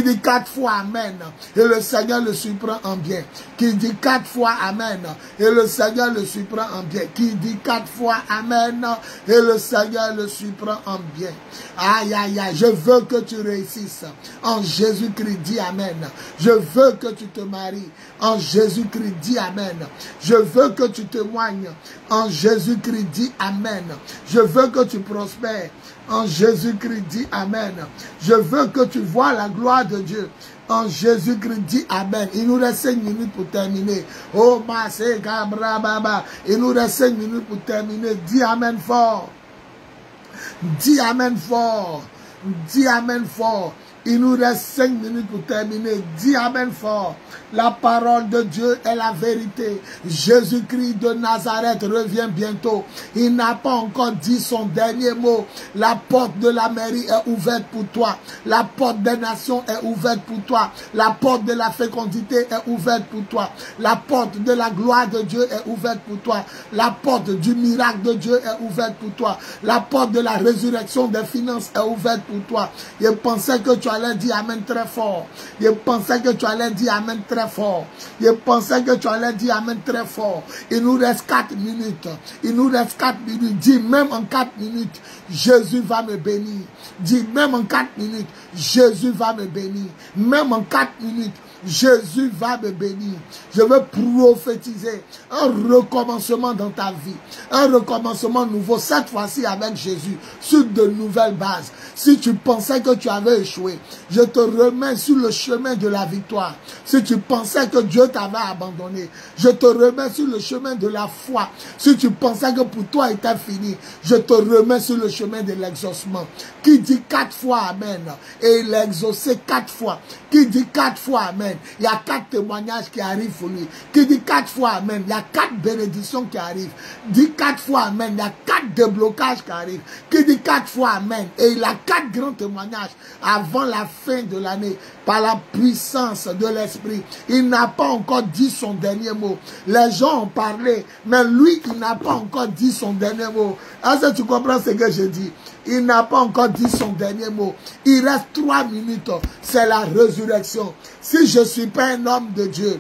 dit 4 fois Amen. Et le Seigneur le surprend en bien. Qui dit 4 fois Amen. Et le Seigneur le surprend en bien. Qui dit 4 fois Amen. Et le Seigneur le surprend en bien. Aïe, aïe, aïe. Je veux que tu réussisses. En Jésus-Christ, dis Amen. Je veux que tu te maries. En Jésus-Christ, dis Amen. Je veux que tu témoignes. En Jésus-Christ, dis Amen. Je veux que tu prospères. En Jésus-Christ, dis Amen. Je veux que tu vois la gloire de Dieu. En Jésus-Christ, dis Amen. Il nous reste 5 minutes pour terminer. Oh, Massé, Gabrababa. Il nous reste 5 minutes pour terminer. Dis Amen fort. Dis Amen fort. Dis Amen fort. Il nous reste 5 minutes pour terminer. Dis Amen fort. La parole de Dieu est la vérité. Jésus-Christ de Nazareth revient bientôt. Il n'a pas encore dit son dernier mot. La porte de la mairie est ouverte pour toi. La porte des nations est ouverte pour toi. La porte de la fécondité est ouverte pour toi. La porte de la gloire de Dieu est ouverte pour toi. La porte du miracle de Dieu est ouverte pour toi. La porte de la résurrection des finances est ouverte pour toi. Je pensais que tu allais dire Amen très fort. Je pensais que tu allais dire Amen très fort. Je pensais que tu allais dire Amen très fort. Il nous reste 4 minutes. Il nous reste 4 minutes. Dis même en 4 minutes, Jésus va me bénir. Dis même en 4 minutes, Jésus va me bénir. Même en 4 minutes, Jésus va me bénir. Je veux prophétiser un recommencement dans ta vie. Un recommencement nouveau, cette fois-ci avec Jésus, sur de nouvelles bases. Si tu pensais que tu avais échoué, je te remets sur le chemin de la victoire. Si tu pensais que Dieu t'avait abandonné, je te remets sur le chemin de la foi. Si tu pensais que pour toi était fini, je te remets sur le chemin de l'exaucement. Qui dit 4 fois Amen, et il a exaucé 4 fois. Qui dit 4 fois Amen, il y a 4 témoignages qui arrivent pour lui. Qui dit 4 fois Amen, il y a 4 bénédictions qui arrivent. Dit 4 fois Amen, il y a 4 déblocages qui arrivent. Qui dit 4 fois Amen, et il a 4 grands témoignages avant la fin de l'année, par la puissance de l'Esprit. Il n'a pas encore dit son dernier mot. Les gens ont parlé, mais lui, il n'a pas encore dit son dernier mot. Est-ce que tu comprends ce que je dis? Il n'a pas encore dit son dernier mot. Il reste 3 minutes. C'est la résurrection. Si je ne suis pas un homme de Dieu,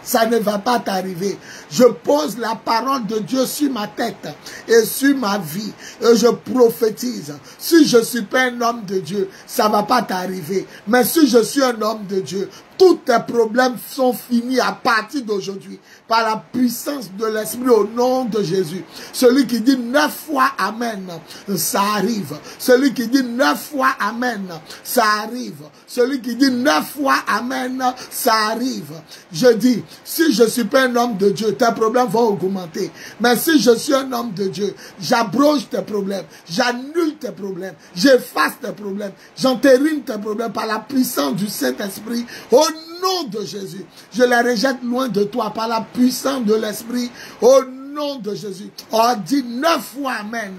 ça ne va pas t'arriver. Je pose la parole de Dieu sur ma tête et sur ma vie. Et je prophétise. Si je ne suis pas un homme de Dieu, ça ne va pas t'arriver. Mais si je suis un homme de Dieu, tous tes problèmes sont finis à partir d'aujourd'hui. Par la puissance de l'Esprit au nom de Jésus. Celui qui dit 9 fois Amen, ça arrive. Celui qui dit 9 fois Amen, ça arrive. Celui qui dit 9 fois Amen, ça arrive. Je dis, si je ne suis pas un homme de Dieu, tes problèmes vont augmenter. Mais si je suis un homme de Dieu, j'abroge tes problèmes, j'annule tes problèmes, j'efface tes problèmes, j'entérine tes problèmes par la puissance du Saint-Esprit. Au nom de Jésus, je les rejette loin de toi par la puissance de l'Esprit. Au nom de Jésus, on dit 9 fois Amen.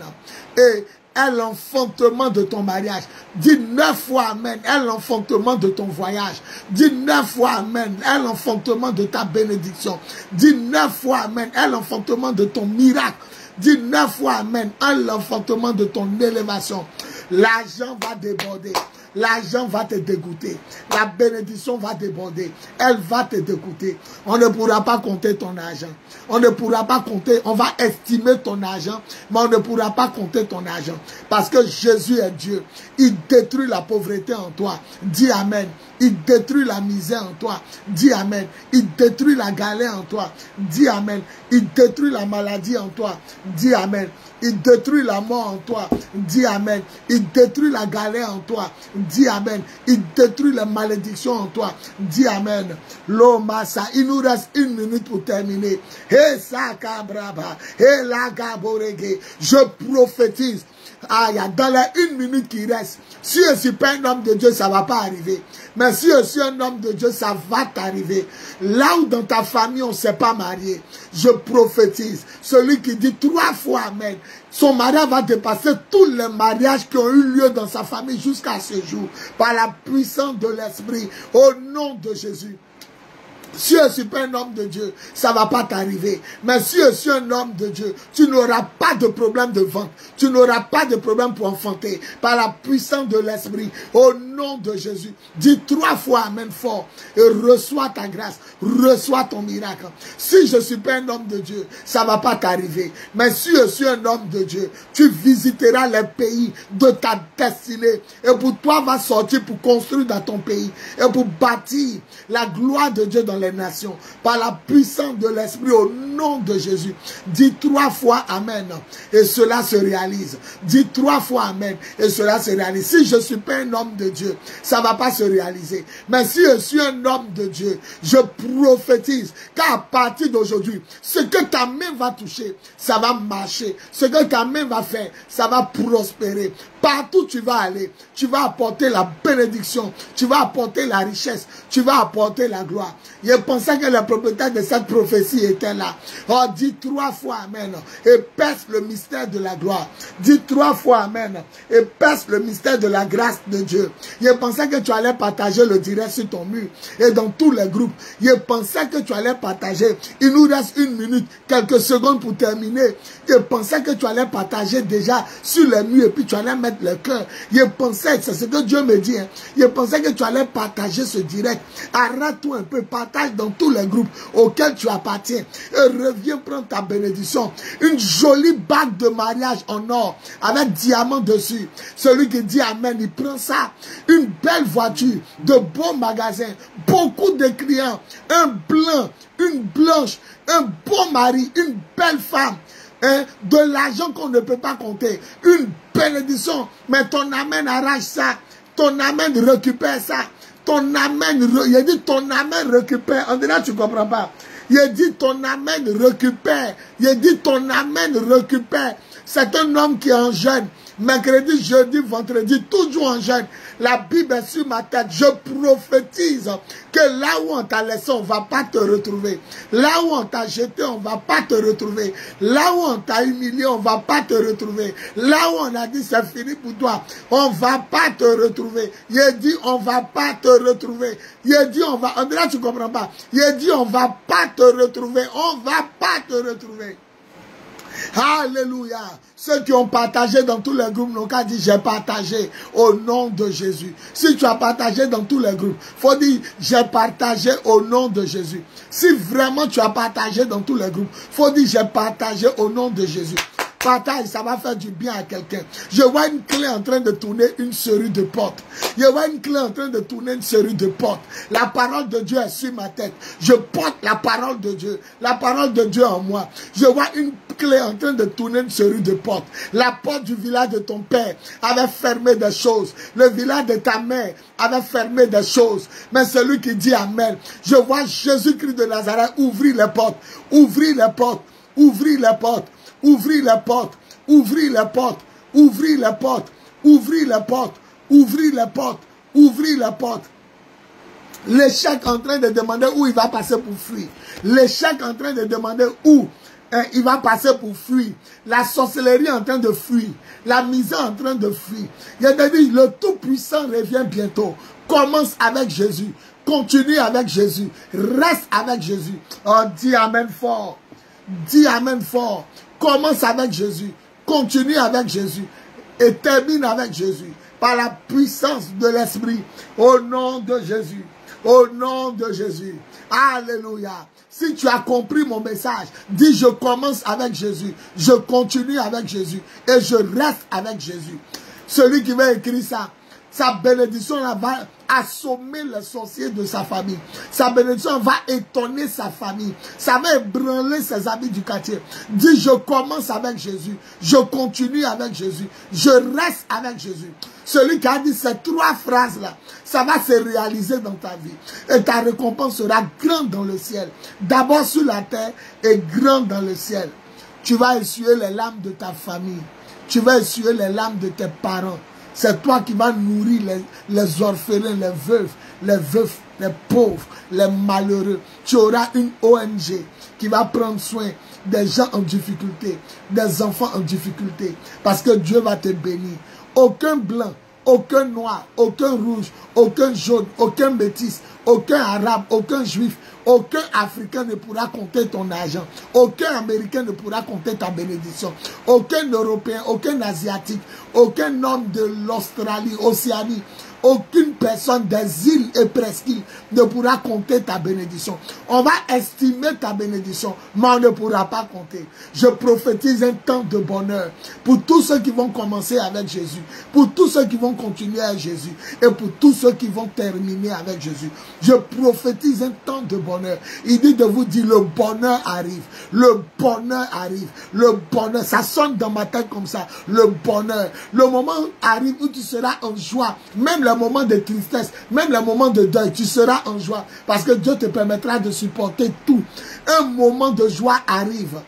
Et est l'enfantement de ton mariage. Dis 9 fois Amen, est l'enfantement de ton voyage. Dis 9 fois Amen, est l'enfantement de ta bénédiction. Dis 9 fois Amen, est l'enfantement de ton miracle. Dis 9 fois Amen, est l'enfantement de ton élévation. L'argent va déborder. L'argent va te dégoûter. La bénédiction va déborder. Elle va te dégoûter. On ne pourra pas compter ton argent. On ne pourra pas compter. On va estimer ton argent, mais on ne pourra pas compter ton argent. Parce que Jésus est Dieu. Il détruit la pauvreté en toi. Dis Amen. Il détruit la misère en toi. Dis Amen. Il détruit la galère en toi. Dis Amen. Il détruit la maladie en toi. Dis Amen. Il détruit la mort en toi. Dis Amen. Il détruit la galère en toi. Dis Amen. Il détruit la malédiction en toi. Dis Amen. L'omasa. Il nous reste 1 minute pour terminer. He sakabraba. He lagaborege. Je prophétise. Dans les 1 minute qui reste, si je ne suis pas un homme de Dieu, ça ne va pas arriver. Mais si je suis un homme de Dieu, ça va t'arriver. Là où dans ta famille, on ne s'est pas marié, je prophétise. Celui qui dit 3 fois Amen, son mariage va dépasser tous les mariages qui ont eu lieu dans sa famille jusqu'à ce jour. Par la puissance de l'Esprit, au nom de Jésus. Si je suis pas un homme de Dieu, ça ne va pas t'arriver. Mais si je suis un homme de Dieu, tu n'auras pas de problème de vente. Tu n'auras pas de problème pour enfanter. Par la puissance de l'Esprit, au nom de Jésus. Dis 3 fois Amen fort et reçois ta grâce. Reçois ton miracle. Si je ne suis pas un homme de Dieu, ça ne va pas t'arriver. Mais si je suis un homme de Dieu, tu visiteras les pays de ta destinée. Et pour toi va sortir pour construire dans ton pays. Et pour bâtir la gloire de Dieu dans les nations, par la puissance de l'Esprit, au nom de Jésus. Dis 3 fois Amen et cela se réalise. Dis 3 fois Amen et cela se réalise. Si je ne suis pas un homme de Dieu, ça ne va pas se réaliser. Mais si je suis un homme de Dieu, je prophétise qu'à partir d'aujourd'hui, ce que ta main va toucher, ça va marcher. Ce que ta main va faire, ça va prospérer. Partout où tu vas aller, tu vas apporter la bénédiction, tu vas apporter la richesse, tu vas apporter la gloire. Je pensais que le propriétaire de cette prophétie était là. Oh, dis 3 fois Amen et perce le mystère de la gloire. Dis 3 fois Amen et perce le mystère de la grâce de Dieu. Je pensais que tu allais partager le direct sur ton mur et dans tous les groupes. Je pensais que tu allais partager. Il nous reste 1 minute, quelques secondes pour terminer. Je pensais que tu allais partager déjà sur les murs et puis tu allais mettre le cœur. Je pensais, c'est ce que Dieu me dit. Je pensais que tu allais partager ce direct. Arrête-toi un peu, partage dans tous les groupes auxquels tu appartiens. Et reviens prendre ta bénédiction. Une jolie bague de mariage en or avec diamant dessus. Celui qui dit Amen, il prend ça. Une belle voiture, de bons magasins, beaucoup de clients, un blanc, une blanche, un bon mari, une belle femme. De l'argent qu'on ne peut pas compter. Une bénédiction. Mais ton Amen arrache ça. Ton Amen récupère ça. Ton Amen, il dit ton Amen récupère. On dirait tu ne comprends pas. Il dit ton Amen récupère. Il dit ton Amen récupère. C'est un homme qui est en jeûne. Mercredi, jeudi, vendredi, toujours en jeûne. La Bible est sur ma tête. Je prophétise que là où on t'a laissé, on ne va pas te retrouver. Là où on t'a jeté, on ne va pas te retrouver. Là où on t'a humilié, on ne va pas te retrouver. Là où on a dit c'est fini pour toi, on ne va pas te retrouver. Il dit on ne va pas te retrouver. Il dit on va... On dirait tu ne comprends pas. Il dit on ne va pas te retrouver. On ne va pas te retrouver. Alléluia. Ceux qui ont partagé dans tous les groupes n'ont qu'à dire j'ai partagé au nom de Jésus. Si tu as partagé dans tous les groupes, il faut dire j'ai partagé au nom de Jésus. Si vraiment tu as partagé dans tous les groupes, il faut dire j'ai partagé au nom de Jésus. Partage, ça va faire du bien à quelqu'un. Je vois une clé en train de tourner une série de portes. Je vois une clé en train de tourner une série de portes. La parole de Dieu est sur ma tête. Je porte la parole de Dieu. La parole de Dieu en moi. Je vois une clé en train de tourner une série de portes. La porte du village de ton père avait fermé des choses. Le village de ta mère avait fermé des choses. Mais celui qui dit Amen, je vois Jésus-Christ de Nazareth ouvrir les portes. Ouvrir les portes. Ouvrir les portes. Ouvrir les portes, ouvrir les portes, ouvrir les portes, ouvrir les portes, ouvrir les portes, ouvrir les portes. L'échec en train de demander où il va passer pour fuir. L'échec en train de demander où il va passer pour fuir. La sorcellerie en train de fuir. La misère en train de fuir. Il a dit, le Tout-Puissant revient bientôt. Commence avec Jésus. Continue avec Jésus. Reste avec Jésus. Oh, dis Amen fort. Dis Amen fort. Commence avec Jésus, continue avec Jésus et termine avec Jésus par la puissance de l'Esprit au nom de Jésus, au nom de Jésus. Alléluia. Si tu as compris mon message, dis je commence avec Jésus, je continue avec Jésus et je reste avec Jésus. Celui qui va écrire ça, Sa bénédiction là, va assommer les sorciers de sa famille. Sa bénédiction va étonner sa famille. Ça va ébranler ses amis du quartier. Dis, je commence avec Jésus. Je continue avec Jésus. Je reste avec Jésus. Celui qui a dit ces 3 phrases-là, ça va se réaliser dans ta vie. Et ta récompense sera grande dans le ciel. D'abord sur la terre et grande dans le ciel. Tu vas essuyer les larmes de ta famille. Tu vas essuyer les larmes de tes parents. C'est toi qui vas nourrir les orphelins, les veufs, les pauvres, les malheureux. Tu auras une ONG qui va prendre soin des gens en difficulté, des enfants en difficulté. Parce que Dieu va te bénir. Aucun blanc, aucun noir, aucun rouge, aucun jaune, aucun métis, aucun arabe, aucun juif, aucun Africain ne pourra compter ton argent. Aucun Américain ne pourra compter ta bénédiction. Aucun Européen, aucun Asiatique, aucun homme de l'Australie, Océanie, aucune personne des îles et presqu'îles ne pourra compter ta bénédiction. On va estimer ta bénédiction, mais on ne pourra pas compter. Je prophétise un temps de bonheur pour tous ceux qui vont commencer avec Jésus, pour tous ceux qui vont continuer avec Jésus et pour tous ceux qui vont terminer avec Jésus. Je prophétise un temps de bonheur. Il dit de vous dire, le bonheur arrive. Le bonheur arrive. Le bonheur, ça sonne dans ma tête comme ça. Le bonheur. Le moment arrive où tu seras en joie. Même le moment de tristesse, même le moment de deuil, tu seras en joie. Parce que Dieu te permettra de supporter tout. Un moment de joie arrive.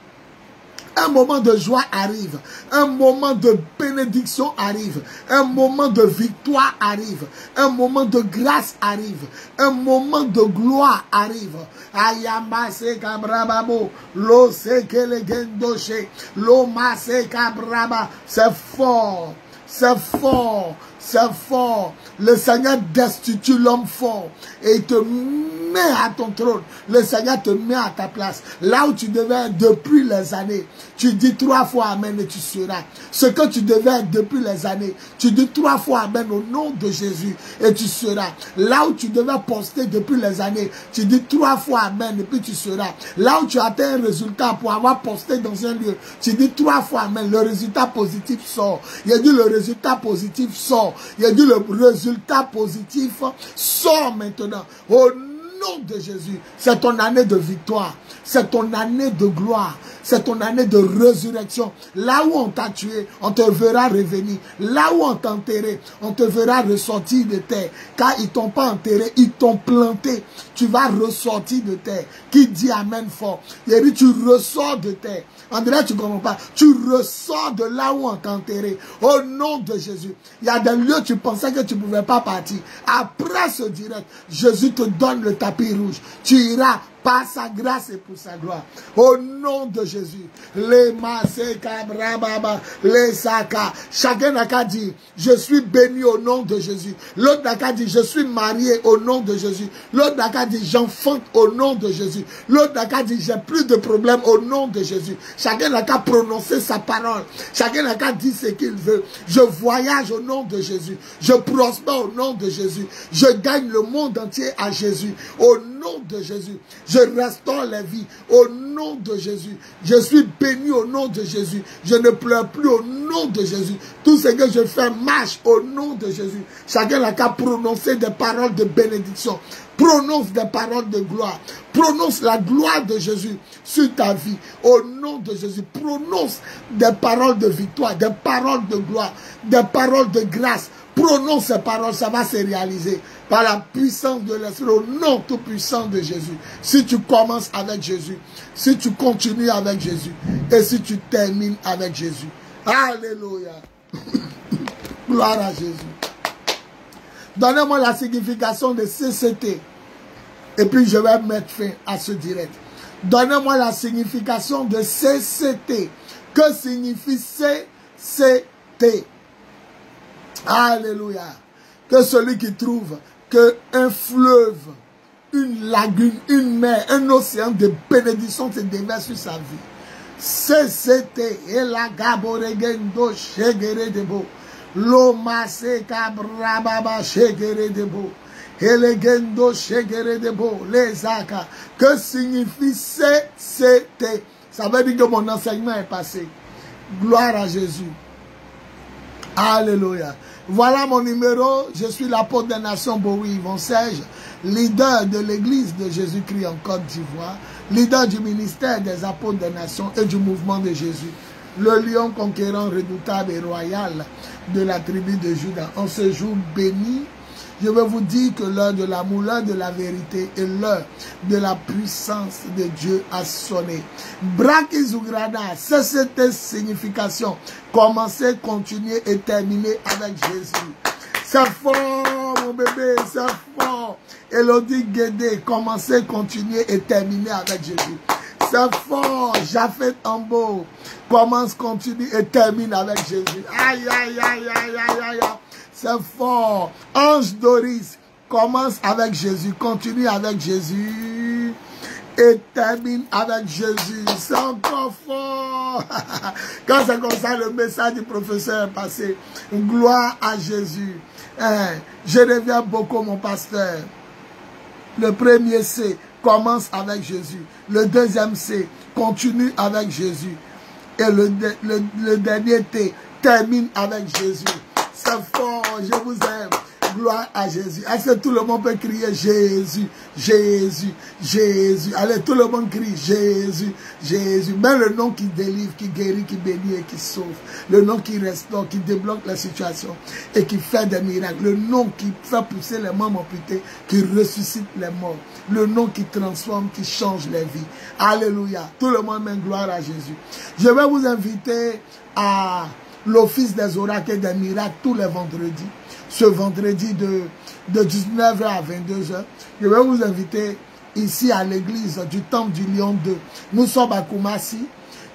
Un moment de joie arrive. Un moment de bénédiction arrive. Un moment de victoire arrive. Un moment de grâce arrive. Un moment de gloire arrive. Ayamase kabrababo. Lo sekele gendoshe. Lo mase kabraba. C'est fort. C'est fort. C'est fort. Le Seigneur destitue l'homme fort et il te met à ton trône. Le Seigneur te met à ta place. Là où tu devais être depuis les années, tu dis 3 fois Amen et tu seras. Ce que tu devais être depuis les années, tu dis 3 fois Amen au nom de Jésus et tu seras. Là où tu devais poster depuis les années, tu dis 3 fois Amen et puis tu seras. Là où tu as atteint un résultat pour avoir posté dans un lieu, tu dis 3 fois Amen. Le résultat positif sort. Il a dit le résultat positif sort. Il a dit le résultat positif sort maintenant. Au nom de Jésus, c'est ton année de victoire. C'est ton année de gloire. C'est ton année de résurrection. Là où on t'a tué, on te verra revenir. Là où on t'a enterré, on te verra ressortir de terre. Car ils t'ont pas enterré, ils t'ont planté. Tu vas ressortir de terre. Qui dit Amen fort? Il dit tu ressors de terre. André, tu ne comprends pas. Tu ressors de là où on t'a enterré. Au nom de Jésus. Il y a des lieux où tu pensais que tu ne pouvais pas partir. Après ce direct, Jésus te donne le tapis rouge. Tu iras par sa grâce et pour sa gloire. Au nom de Jésus. Les maseka brababa, les saka. Chacun n'a qu'à dire, je suis béni au nom de Jésus. L'autre n'a qu'à dire, je suis marié au nom de Jésus. L'autre n'a qu'à dire, j'enfante au nom de Jésus. L'autre n'a qu'à dire, j'ai plus de problèmes au nom de Jésus. Chacun n'a qu'à prononcer sa parole. Chacun n'a qu'à dire ce qu'il veut. Je voyage au nom de Jésus. Je prospère au nom de Jésus. Je gagne le monde entier à Jésus. Au nom de Jésus. Je restaure les vies au nom de Jésus. Je suis béni au nom de Jésus. Je ne pleure plus au nom de Jésus. Tout ce que je fais marche au nom de Jésus. Chacun n'a qu'à prononcer des paroles de bénédiction. Prononce des paroles de gloire. Prononce la gloire de Jésus sur ta vie. Au nom de Jésus. Prononce des paroles de victoire, des paroles de gloire, des paroles de grâce. Prononce ces paroles, ça va se réaliser par la puissance de l'Esprit, au nom tout puissant de Jésus. Si tu commences avec Jésus, si tu continues avec Jésus, et si tu termines avec Jésus. Alléluia. Gloire à Jésus. Donnez-moi la signification de CCT. Et puis je vais mettre fin à ce direct. Donnez-moi la signification de CCT. Que signifie CCT? Alléluia. Que celui qui trouve qu'un fleuve, une lagune, une mer, un océan de bénédiction se déverse sur sa vie. CCT. Et la gaboregendo chegere debo. Lomase kabrababa chegere debo. Elegendo chegere debo. Les aka. Que signifie CCT? Ça veut dire que mon enseignement est passé. Gloire à Jésus. Alléluia. Voilà mon numéro. Je suis l'apôtre des nations Bowie Yvon Serge, leader de l'église de Jésus-Christ en Côte d'Ivoire, leader du ministère des apôtres des nations et du mouvement de Jésus. Le lion conquérant redoutable et royal de la tribu de Juda. En ce jour béni, je vais vous dire que l'heure de l'amour, l'heure de la vérité et l'heure de la puissance de Dieu a sonné. Brakizugrana, c'est cette signification. Commencer, continuer et terminer avec Jésus. C'est fort, mon bébé, c'est fort. Elodie Guédé, commencer, continuer et terminer avec Jésus. C'est fort, Jafet Ambo, commence, continue et termine avec Jésus. Aïe, aïe, aïe, aïe, aïe, aïe. C'est fort. Ange Doris, commence avec Jésus, continue avec Jésus et termine avec Jésus. C'est encore fort. Quand c'est comme ça, le message du professeur est passé. Gloire à Jésus. Je reviens beaucoup, mon pasteur. Le premier C, commence avec Jésus. Le deuxième C, continue avec Jésus. Et le dernier T, termine avec Jésus. C'est fort, je vous aime. Gloire à Jésus. Est-ce que tout le monde peut crier Jésus, Jésus, Jésus? Allez, tout le monde crie Jésus, Jésus. Même le nom qui délivre, qui guérit, qui bénit et qui sauve. Le nom qui restaure, qui débloque la situation et qui fait des miracles. Le nom qui fait pousser les membres amputés, qui ressuscite les morts. Le nom qui transforme, qui change les vies. Alléluia. Tout le monde met gloire à Jésus. Je vais vous inviter à l'office des oracles et des miracles tous les vendredis. Ce vendredi de 19h à 22h. Je vais vous inviter ici à l'église du Temple du Lion 2. Nous sommes à Koumassi,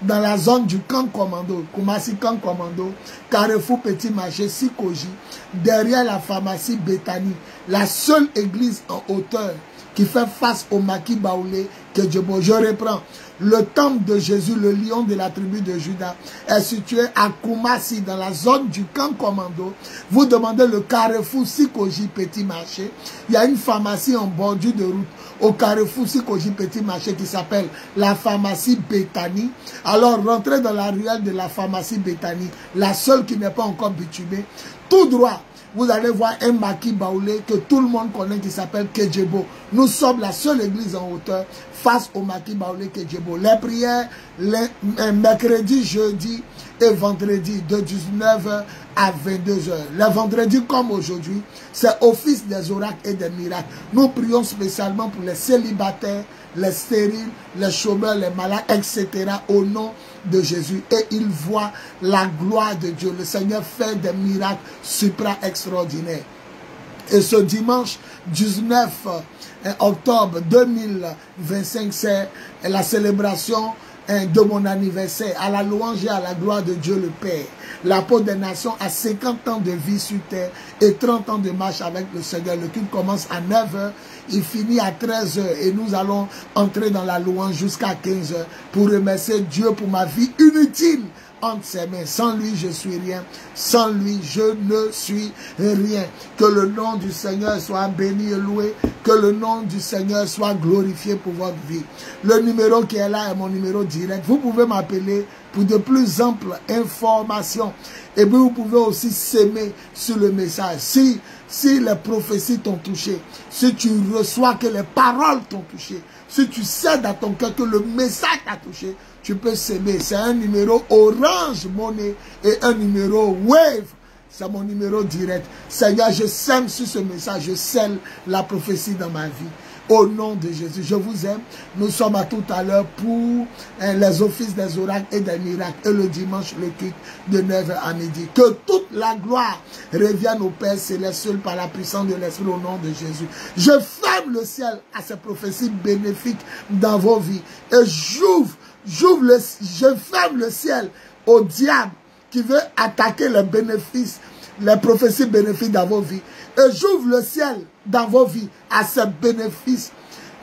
dans la zone du camp commando. Koumassi camp commando, Carrefour Petit Marché, Sikoji, derrière la pharmacie Bethany. La seule église en hauteur qui fait face au maquis Baoulé que Dieu. Je reprends. Le temple de Jésus, le lion de la tribu de Juda, est situé à Koumassi, dans la zone du camp commando. Vous demandez le carrefour Sikoji Petit Marché. Il y a une pharmacie en bordure de route au carrefour Sikoji Petit Marché qui s'appelle la pharmacie Bethany. Alors rentrez dans la ruelle de la pharmacie Bethany, la seule qui n'est pas encore bitumée. Tout droit, vous allez voir un maquis baoulé que tout le monde connaît qui s'appelle Kedjebo. Nous sommes la seule église en hauteur face au maquis baoulé Kedjebo. Les prières, les mercredi, jeudi et vendredi de 19h à 22h. Les vendredis comme aujourd'hui, c'est office des oracles et des miracles. Nous prions spécialement pour les célibataires, les stériles, les chômeurs, les malades, etc. au nom de Jésus. Et ils voient la gloire de Dieu. Le Seigneur fait des miracles supra-extraordinaires. Et ce dimanche 19 octobre 2025, c'est la célébration de mon anniversaire, à la louange et à la gloire de Dieu le Père. L'apôtre des nations a 50 ans de vie sur terre et 30 ans de marche avec le Seigneur. Le culte commence à 9h, il finit à 13h et nous allons entrer dans la louange jusqu'à 15h pour remercier Dieu pour ma vie inutile entre ses mains. Sans lui, je suis rien. Sans lui, je ne suis rien. Que le nom du Seigneur soit béni et loué. Que le nom du Seigneur soit glorifié pour votre vie. Le numéro qui est là est mon numéro direct. Vous pouvez m'appeler pour de plus amples informations. Et puis vous pouvez aussi s'aimer sur le message. Si les prophéties t'ont touché, si tu reçois que les paroles t'ont touché, si tu sais dans ton cœur que le message t'a touché, tu peux s'aimer. C'est un numéro Orange Money et un numéro Wave. C'est mon numéro direct. Seigneur, je sème sur ce message, je scelle la prophétie dans ma vie. Au nom de Jésus, je vous aime. Nous sommes à tout à l'heure pour les offices des oracles et des miracles. Et le dimanche, le culte de 9h à midi. Que toute la gloire revienne au Père Céleste par la puissance de l'Esprit au nom de Jésus. Je ferme le ciel à ces prophéties bénéfiques dans vos vies. Et je ferme le ciel au diable qui veut attaquer les bénéfices, les prophéties bénéfiques dans vos vies. Et j'ouvre le ciel dans vos vies à ces bénéfices,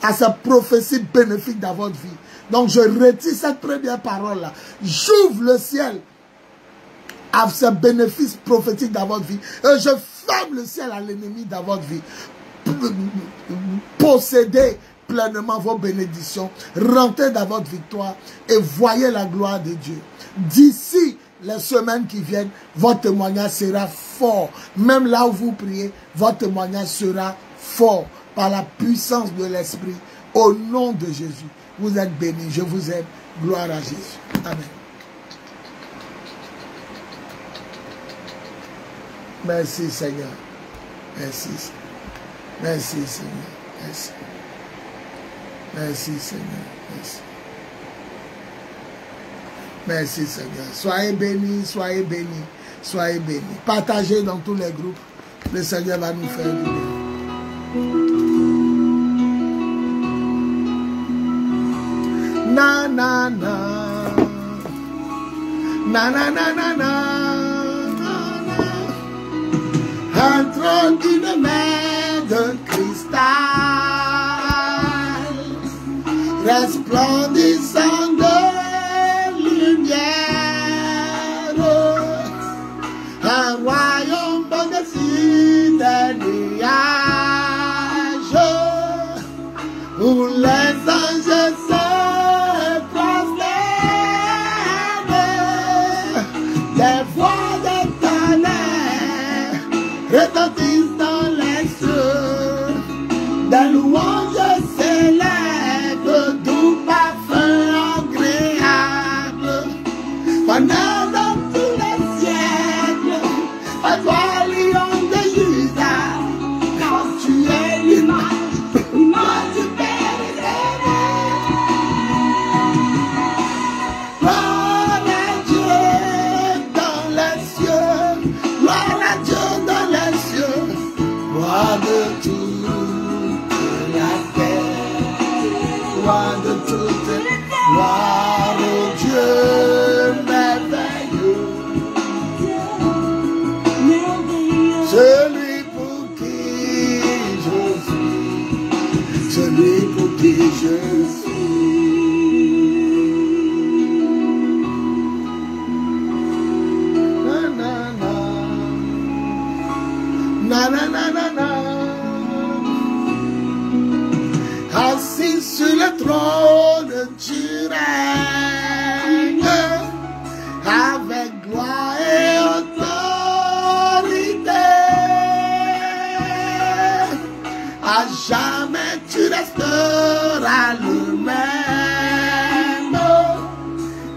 à ces prophéties bénéfiques dans votre vie. Donc je retire cette première parole-là. J'ouvre le ciel à ces bénéfices prophétiques dans votre vie. Et je ferme le ciel à l'ennemi dans votre vie. Possédez pleinement vos bénédictions. Rentrez dans votre victoire et voyez la gloire de Dieu. D'ici les semaines qui viennent, votre témoignage sera fort. Même là où vous priez, votre témoignage sera fort par la puissance de l'Esprit. Au nom de Jésus, vous êtes bénis. Je vous aime. Gloire à Jésus. Amen. Merci Seigneur. Merci. Merci Seigneur. Merci. Merci Seigneur. Merci. Merci Seigneur. Soyez bénis, soyez bénis, soyez bénis. Partagez dans tous les groupes. Le Seigneur va nous faire du bien. Na na na. Na na na na na. Un trône d'une mer de cristal, resplendissant de lumière, un royaume au-dessus des nuages, où les anges se prosternent, des voix de tonnerre retentissent dans les cieux, des louanges s'élèvent, doux parfum agréable, pendant dans tous les siècles, à toi lion de Juda, car tu es l'image du Père éternel. Gloire à Dieu dans les cieux, gloire à Dieu dans les cieux, gloire de toute la terre, gloire de toute, gloire au Dieu merveilleux, celui pour qui je suis, celui pour qui je suis. Na na na, na na na na na. Assis sur le trône tu règnes, avec gloire et autorité. À jamais tu resteras le même.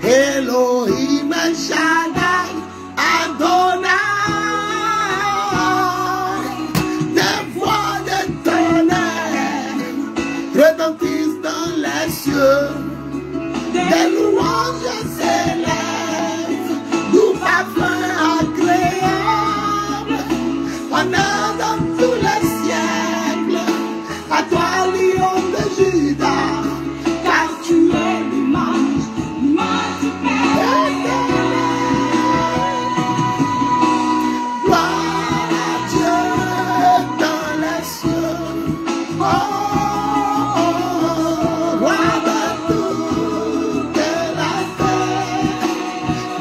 Elohim Shaddai Adonai. Des voix de tonnerre retentissent dans les cieux, des louanges s'élèvent, doux parfum agréable, pendant dans tous les siècles, à toi lion de Juda, car tu es l'image du Père éternel. Gloire à Dieu dans les cieux, gloire de toute la terre,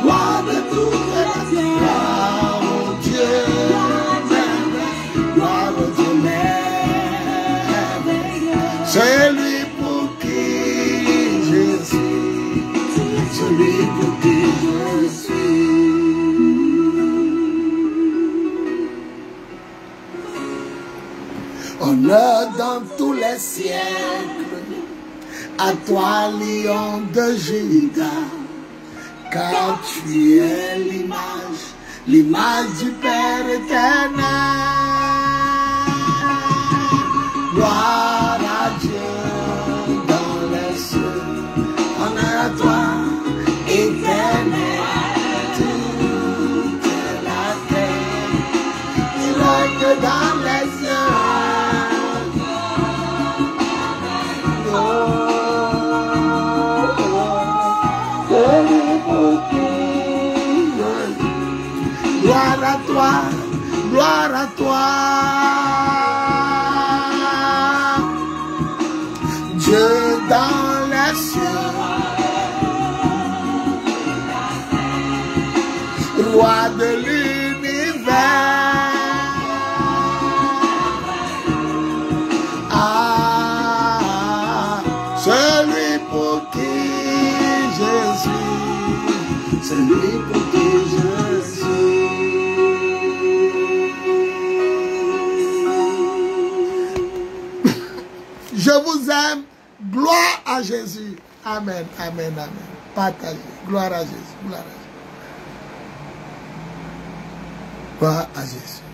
gloire de toute la terre, gloire au Dieu merveilleux, gloire au Dieu merveilleux, celui pour qui je suis, celui pour qui je suis. Honneur dans tous les siècles, à toi lion de Juda, car tu es l'image du Père éternel. Gloire à Dieu dans les cieux, honneur à toi éternel, toute la terre, il règne dans les cieux. Gloire à toi, gloire à toi, Dieu dans les cieux, roi de l'univers. Ah, celui pour qui je suis, celui pour qui je suis. Je vous aime. Gloire à Jésus. Amen, amen, amen. Partagez. Gloire à Jésus. Gloire à Jésus. Gloire à Jésus.